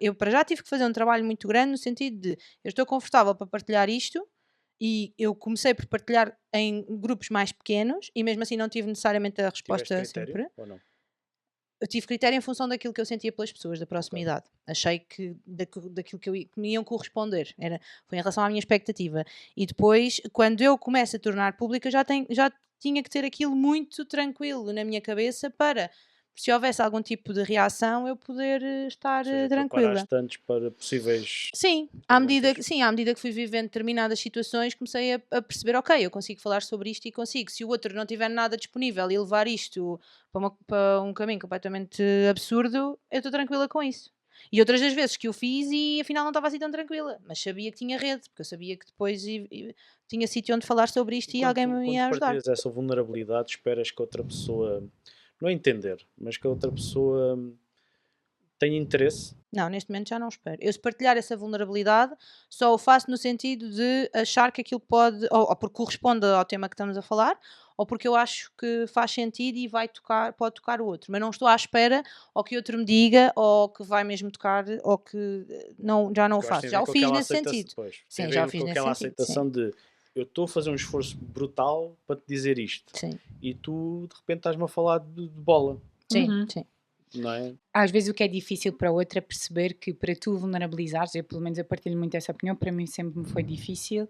eu para já tive que fazer um trabalho muito grande no sentido de eu estou confortável para partilhar isto. E eu comecei por partilhar em grupos mais pequenos e mesmo assim não tive necessariamente a resposta Tiveste critério sempre. ou não? Eu tive critério em função daquilo que eu sentia pelas pessoas, da proximidade. Achei que daquilo que me iam corresponder. Foi em relação à minha expectativa. E depois, quando eu começo a tornar pública, já tinha que ter aquilo muito tranquilo na minha cabeça para, se houvesse algum tipo de reação, eu poder estar Ou seja, tranquila. preparaste antes para possíveis... Sim, à medida que fui vivendo determinadas situações, comecei a perceber, ok, eu consigo falar sobre isto e consigo. Se o outro não tiver nada disponível e levar isto para um caminho completamente absurdo, eu estou tranquila com isso. E outras das vezes que eu fiz e afinal não estava assim tão tranquila, mas sabia que tinha rede, porque eu sabia que depois tinha sítio onde falar sobre isto e alguém me ia Quando ajudar. partilhas essa vulnerabilidade, esperas que outra pessoa, não é entender, mas que a outra pessoa tenha interesse. Não, neste momento já não espero. Eu, se partilhar essa vulnerabilidade, só o faço no sentido de achar que aquilo pode, ou porque corresponde ao tema que estamos a falar, ou porque eu acho que faz sentido e pode tocar o outro. Mas não estou à espera ou que outro me diga, ou que vai mesmo tocar, ou que já não o faço. Já o fiz nesse sentido. Sim, já o fiz nesse aquela sentido. aceitação de eu estou a fazer um esforço brutal para te dizer isto. Sim, E tu, de repente, estás-me a falar de bola. sim, Uhum. sim. não é? Às vezes o que é difícil para outra é perceber que para tu vulnerabilizares, eu pelo menos eu partilho muito essa opinião, para mim sempre me foi difícil,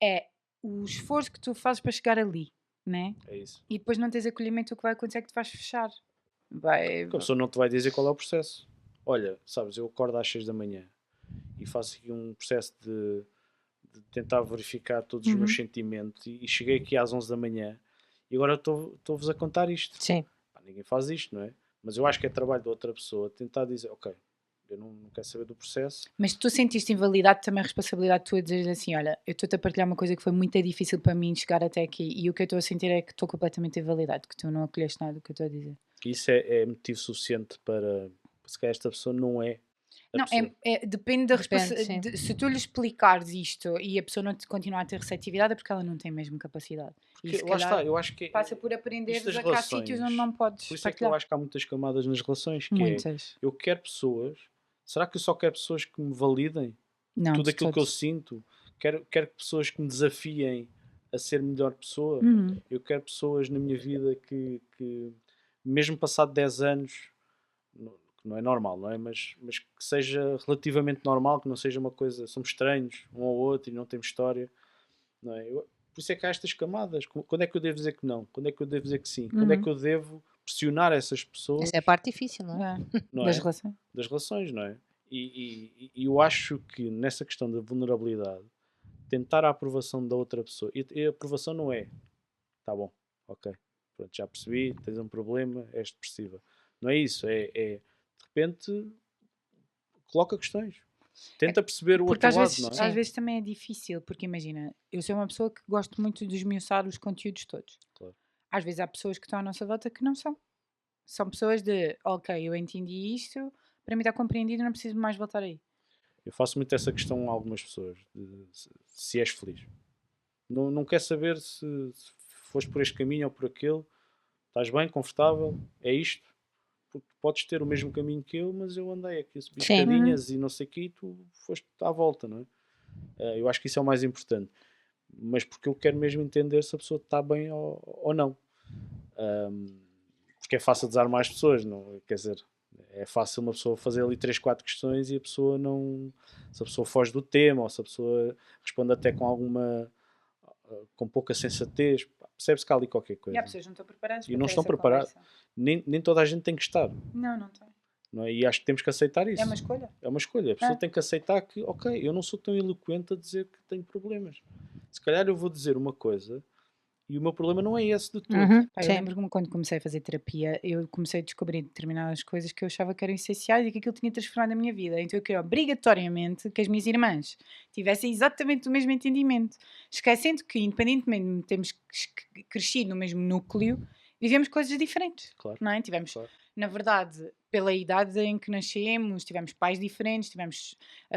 é o esforço que tu fazes para chegar ali, né? É isso. E depois não tens acolhimento, o que vai acontecer é que tu vais fechar. Vai... Porque a pessoa não te vai dizer qual é o processo. Olha, sabes, eu acordo às 6 da manhã e faço aqui um processo de tentar verificar todos os meus Uhum. sentimentos e cheguei aqui às 11 da manhã e agora estou-vos a contar isto. Sim. Pá, ninguém faz isto, não é? Mas eu acho que é trabalho de outra pessoa tentar dizer, ok, eu não quero saber do processo. Mas tu sentiste invalidado, também a responsabilidade tua de dizer assim, olha, eu estou-te a partilhar uma coisa que foi muito difícil para mim chegar até aqui e o que eu estou a sentir é que estou completamente invalidado, que tu não acolheste nada do que eu estou a dizer. Isso é motivo suficiente para se calhar esta pessoa não é a Não, pessoa. depende da Depende, responsabilidade. sim. Se tu lhe explicares isto e a pessoa não te continuar a ter receptividade é porque ela não tem mesmo capacidade. E Porque se lá está, calhar eu acho que passa por isto aprenderes das a que há sítios onde não relações, podes por isso é que eu partilhar. acho que há muitas camadas nas relações, que é, Muitas. eu quero pessoas, será que eu só quero pessoas que me validem Não, tudo de aquilo que eu todos. sinto? Quero pessoas que me desafiem a ser melhor pessoa. Uhum. Eu quero pessoas na minha vida que mesmo passado 10 anos, que não é normal, não é? Mas que seja relativamente normal, que não seja uma coisa, somos estranhos um ao outro e não temos história, não é? Por isso é que há estas camadas. Quando é que eu devo dizer que não? Quando é que eu devo dizer que sim? Quando é que Uhum. eu devo pressionar essas pessoas, Essa é a parte difícil, não é? É. não Das é? relações. Das relações, não é? E eu acho que nessa questão da vulnerabilidade, tentar a aprovação da outra pessoa, e a aprovação não é, tá bom, ok, pronto, já percebi, tens um problema, és depressiva. Não é isso, de repente coloca questões, tenta perceber o Porque outro lado, não às é? vezes também é difícil, porque imagina, eu sou uma pessoa que gosto muito de esmiuçar os conteúdos todos. Claro. Às vezes há pessoas que estão à nossa volta que não são. São pessoas de, ok, eu entendi isto, para mim está compreendido, não preciso mais voltar aí. Eu faço muito essa questão a algumas pessoas, se és feliz. Não quer saber se foste por este caminho ou por aquele, estás bem, confortável, é isto. Porque podes ter o mesmo caminho que eu, mas eu andei aqui a subir Sim. escadinhas e não sei o que, e tu foste à volta, não é? Eu acho que isso é o mais importante. Mas porque eu quero mesmo entender se a pessoa está bem ou não. Porque é fácil desarmar as pessoas, não? Quer dizer, é fácil uma pessoa fazer ali 3, 4 questões e a pessoa não. Se a pessoa foge do tema ou se a pessoa responde até com alguma. Com pouca sensatez, percebe-se que há ali qualquer E coisa. há pessoas que não estão preparadas E para não ter estão essa preparados. conversa. Nem toda a gente tem que estar. Não tem. Não é? E acho que temos que aceitar isso. É uma escolha. É uma escolha. A pessoa É. tem que aceitar que, ok, eu não sou tão eloquente a dizer que tenho problemas. Se calhar eu vou dizer uma coisa e o meu problema não é esse de todo. Uhum, Pá, eu sim. lembro-me quando comecei a fazer terapia, eu comecei a descobrir determinadas coisas que eu achava que eram essenciais e que aquilo tinha transformado a minha vida. Então eu queria obrigatoriamente que as minhas irmãs tivessem exatamente o mesmo entendimento, esquecendo que, independentemente de termos crescido no mesmo núcleo, vivemos coisas diferentes, Claro, não é? Tivemos, claro. na verdade, pela idade em que nascemos, tivemos pais diferentes, tivemos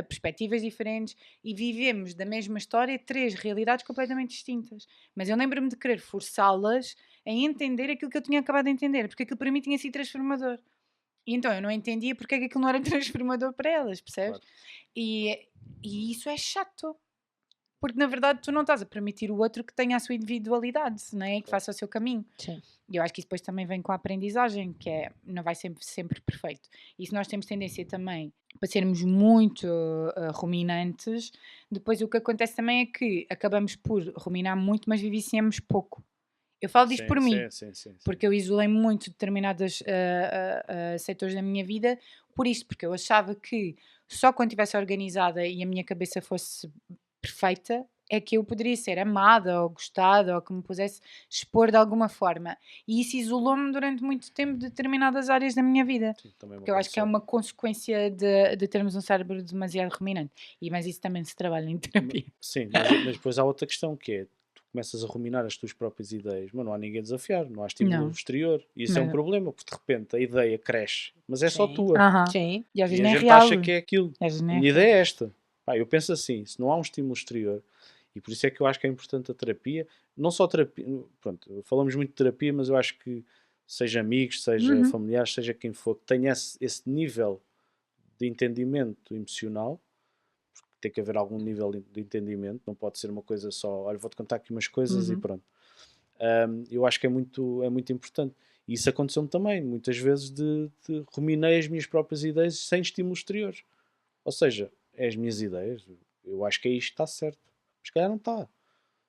perspectivas diferentes e vivemos da mesma história 3 realidades completamente distintas. Mas eu lembro-me de querer forçá-las a entender aquilo que eu tinha acabado de entender, porque aquilo para mim tinha sido transformador. E então eu não entendia porque é que aquilo não era transformador para elas, percebes? Claro. E isso é chato. Porque na verdade tu não estás a permitir o outro que tenha a sua individualidade, não é? Que Claro. faça o seu caminho. Sim. E eu acho que isso depois também vem com a aprendizagem, que é, não vai sempre perfeito. E se nós temos tendência também para sermos muito ruminantes, depois o que acontece também é que acabamos por ruminar muito, mas viviciamos pouco. Eu falo disto por mim, Sim. porque eu isolei muito determinados setores da minha vida por isto, porque eu achava que só quando estivesse organizada e a minha cabeça fosse perfeita é que eu poderia ser amada ou gostada ou que me pudesse expor de alguma forma. E isso isolou-me durante muito tempo de determinadas áreas da minha vida. Sim, também me Porque eu acho que é aconteceu. uma consequência de termos um cérebro demasiado ruminante. Mas isso também se trabalha em terapia. Sim, mas depois há outra questão que é, tu começas a ruminar as tuas próprias ideias, mas não há ninguém a desafiar, não há estímulo Não. exterior. E isso é um Mas- problema, porque de repente a ideia cresce, mas é só Sim. tua. Aham. Sim. E às E vezes a nem é gente real. acha que é aquilo. Às vezes A nem é minha real. ideia é esta. Pá, eu penso assim, se não há um estímulo exterior, e por isso é que eu acho que é importante a terapia, não só terapia, pronto, falamos muito de terapia, mas eu acho que seja amigos, seja Uhum. familiares, seja quem for, que tenha esse nível de entendimento emocional, porque tem que haver algum nível de entendimento, não pode ser uma coisa só, olha, vou-te contar aqui umas coisas e Uhum. pronto. Eu acho que é muito importante. E isso aconteceu-me também, muitas vezes de ruminei as minhas próprias ideias sem estímulos exteriores. Ou seja, é as minhas ideias, eu acho que é isto que está certo. Mas se calhar não está.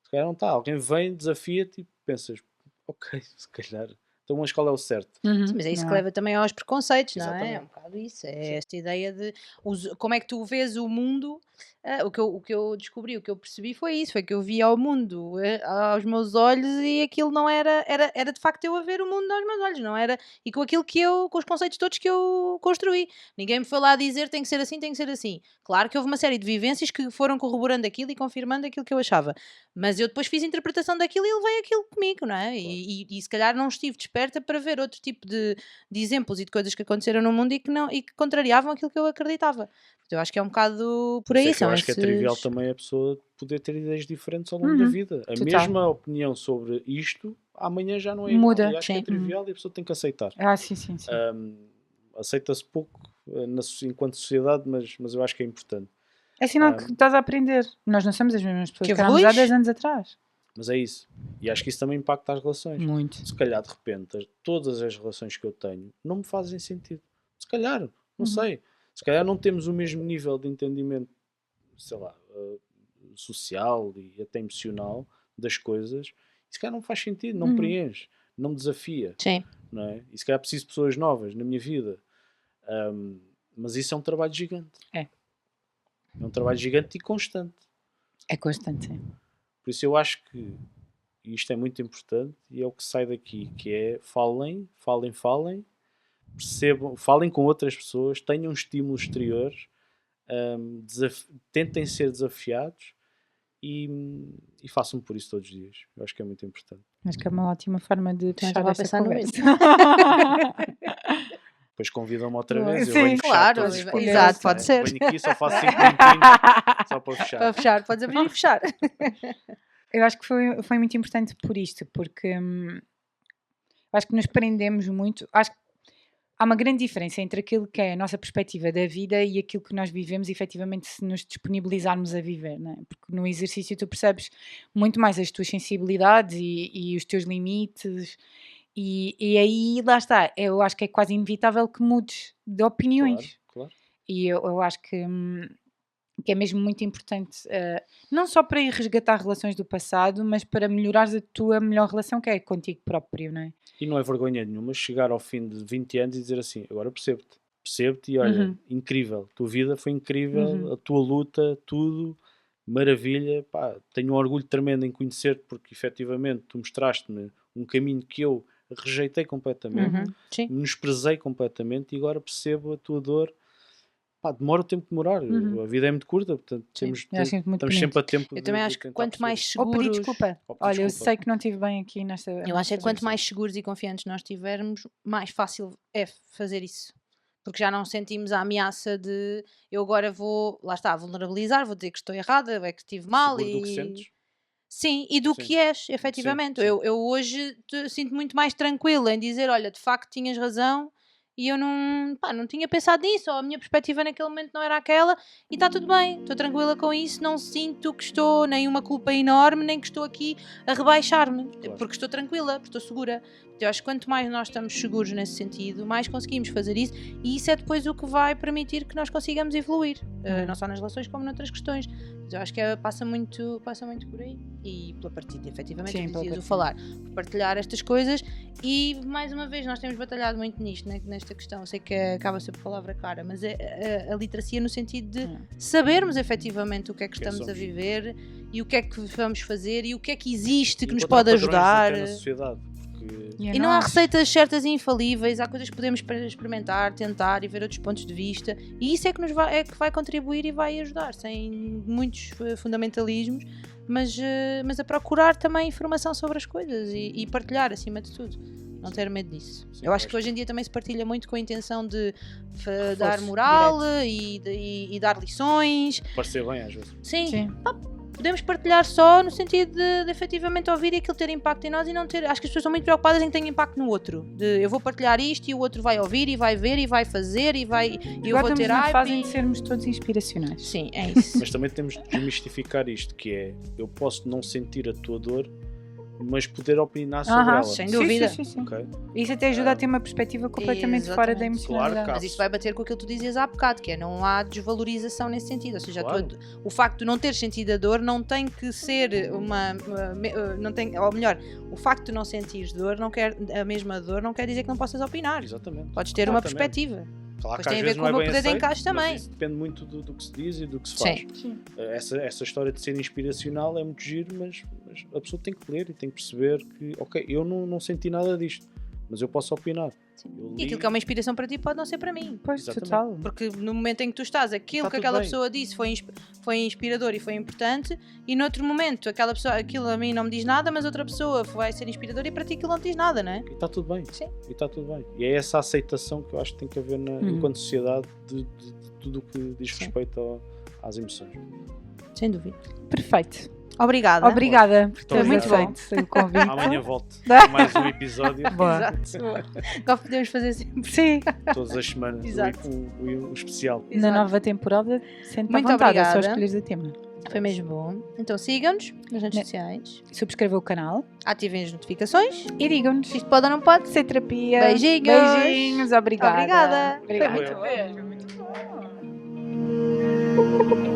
Se calhar não está. Alguém vem, desafia-te e pensas, ok, se calhar. Então, mas qual é o certo? Sim, mas é isso que Não é? leva também aos preconceitos, não é? É Exatamente. um bocado isso. É esta ideia de como é que tu vês o mundo. O que eu descobri, o que eu percebi foi isso, foi que eu via o mundo aos meus olhos e aquilo não era de facto eu a ver o mundo aos meus olhos, não era? E com aquilo com os conceitos todos que eu construí. Ninguém me foi lá dizer tem que ser assim, tem que ser assim. Claro que houve uma série de vivências que foram corroborando aquilo e confirmando aquilo que eu achava. Mas eu depois fiz interpretação daquilo e levei aquilo comigo, não é? E se calhar não estive desperta para ver outro tipo de exemplos e de coisas que aconteceram no mundo e que contrariavam aquilo que eu acreditava. Eu acho que é um bocado por aí. Isso é que eu acho que é trivial esses- também a pessoa poder ter ideias diferentes ao longo da vida. A total. mesma opinião sobre isto, amanhã já não é Muda, igual. E acho que é sim. trivial e a pessoa tem que aceitar. Sim, sim, sim. Aceita-se pouco enquanto sociedade, mas eu acho que é importante. É sinal que estás a aprender. Nós não somos as mesmas pessoas Que que éramos há evoluís. 10 anos atrás. Mas é isso. E acho que isso também impacta as relações. Muito. Se calhar, de repente, todas as relações que eu tenho não me fazem sentido. Se calhar, não sei. Se calhar não temos o mesmo nível de entendimento, sei lá, social e até emocional das coisas. E se calhar não faz sentido, não me preenche, não me desafia. Sim. Não é? E se calhar preciso de pessoas novas na minha vida. Mas isso é um trabalho gigante. É. É um trabalho gigante e constante. É constante, sim. Por isso eu acho que isto é muito importante e é o que sai daqui, que é falem, percebam, falem com outras pessoas, tenham estímulos exteriores, tentem ser desafiados e façam por isso todos os dias. Eu acho que é muito importante. Acho que é uma ótima forma de Também fechar estava a esta pensar no conversa. Depois convidam-me outra vez, Sim, eu venho fechar claro, todos os exato, podcasts, pode né? ser. Venho aqui, só faço 5 minutinhos só para fechar. Para fechar, podes abrir e fechar. Eu acho que foi muito importante por isto, porque acho que nos prendemos muito. Acho que há uma grande diferença entre aquilo que é a nossa perspectiva da vida e aquilo que nós vivemos, efetivamente, se nos disponibilizarmos a viver, não é? Porque no exercício tu percebes muito mais as tuas sensibilidades e os teus limites, e aí, lá está, eu acho que é quase inevitável que mudes de opiniões. Claro. E eu acho que é mesmo muito importante, não só para ir resgatar relações do passado, mas para melhorares a tua melhor relação, que é contigo próprio, não é? E não é vergonha nenhuma chegar ao fim de 20 anos e dizer assim, agora percebo-te e olha, incrível, a tua vida foi incrível, a tua luta, tudo, maravilha, pá, tenho um orgulho tremendo em conhecer-te porque efetivamente tu mostraste-me um caminho que eu rejeitei completamente, Sim. menosprezei completamente e agora percebo a tua dor. Pá, demora o tempo de demorar, a vida é muito curta, portanto Eu acho muito estamos bonito. sempre a tempo Eu de também acho que tentar quanto mais perceber. Ou pedir seguros... desculpa. Ou pedir Olha, eu desculpa. sei que não estive bem aqui nesta... Eu acho é que quanto sim. mais seguros e confiantes nós tivermos, mais fácil é fazer isso. Porque já não sentimos a ameaça de eu agora vou, lá está, vulnerabilizar, vou dizer que estou errada, é que estive mal Seguro e... do que sentes? Sim, e do Sim. que és, efetivamente. Sim. Eu hoje sinto muito mais tranquila em dizer, olha, de facto tinhas razão e eu não tinha pensado nisso, ou a minha perspectiva naquele momento não era aquela e está tudo bem, estou tranquila com isso, não sinto que estou nem uma culpa enorme, nem que estou aqui a rebaixar-me, porque estou tranquila, porque estou segura. Eu acho que quanto mais nós estamos seguros nesse sentido, mais conseguimos fazer isso e isso é depois o que vai permitir que nós consigamos evoluir, não só nas relações como noutras questões. Mas eu acho que passa muito por aí e pela partida, efetivamente, Sim, tu dizias pela o falar, por partilhar estas coisas e mais uma vez nós temos batalhado muito nisto, nesta questão. Eu sei que acaba sempre palavra cara, mas é a literacia no sentido de sabermos efetivamente o que é que estamos a viver e o que é que vamos fazer e o que é que existe que nos pode ajudar. Na sociedade, E não há receitas certas e infalíveis, há coisas que podemos experimentar, tentar e ver outros pontos de vista e isso é que vai contribuir e vai ajudar, sem muitos fundamentalismos, mas a procurar também informação sobre as coisas e partilhar acima de tudo, não ter medo disso. Sim, eu acho que hoje em dia também se partilha muito com a intenção de dar Reforço moral e dar lições. parecer bem às vezes. Sim. Podemos partilhar só no sentido de efetivamente ouvir e aquilo ter impacto em nós e não ter... Acho que as pessoas estão muito preocupadas em que tenha impacto no outro. Eu vou partilhar isto e o outro vai ouvir e vai ver e vai fazer e eu vou ter na hype. fase de sermos todos inspiracionais. Sim, é isso. Mas também temos de desmistificar isto, que é, eu posso não sentir a tua dor, mas poder opinar sobre Aham, ela. sem dúvida. Sim. Ok? Isso até ajuda a ter uma perspectiva completamente fora da Exatamente. emocionalidade. Claro, Mas isto vai bater com aquilo que tu dizias há bocado, que é não há desvalorização nesse sentido. Ou seja, Claro. o facto de não teres sentido a dor não tem que ser não tem, ou melhor, o facto de não sentires dor, a mesma dor, não quer dizer que não possas opinar. Exatamente. Podes ter uma Exatamente. perspectiva. Claro Depois que às tem a ver vezes com não o é meu bem poder de aceito, encaixe também. mas isso depende muito do que se diz e do que se faz. Sim. Essa história de ser inspiracional é muito giro, mas a pessoa tem que ler e tem que perceber que, ok, eu não senti nada disto, mas eu posso opinar. Eu E li- aquilo que é uma inspiração para ti pode não ser para mim. Pois, Exatamente. total. Porque no momento em que tu estás, aquilo Está que tudo aquela bem. pessoa disse foi inspirador e foi importante, e noutro momento aquilo a mim não me diz nada, mas outra pessoa vai ser inspiradora e para ti aquilo não te diz nada, não é? E está tudo bem. Sim. E está tudo bem. E é essa aceitação que eu acho que tem que haver enquanto sociedade de tudo o que diz Sim. respeito às emoções. Sem dúvida. Perfeito. Obrigada. Obrigada por Muito teres obrigada. aceito o convite. Amanhã volto com mais um episódio. Boa. Exato. Agora podemos fazer sempre. Sim, Todas as semanas. Exato. O especial. na Exato. nova temporada, sente-te à Muito vontade, é só obrigada. escolheres o tema. Foi mesmo bom. Então sigam-nos nas redes Ne- sociais, Subscreva o canal ativem as notificações. e digam-nos Se isto pode ou não pode. se é terapia. Beijinhos. Beijinhos, obrigada. Obrigada. Obrigada. Foi muito Valeu. bom. Foi muito bom.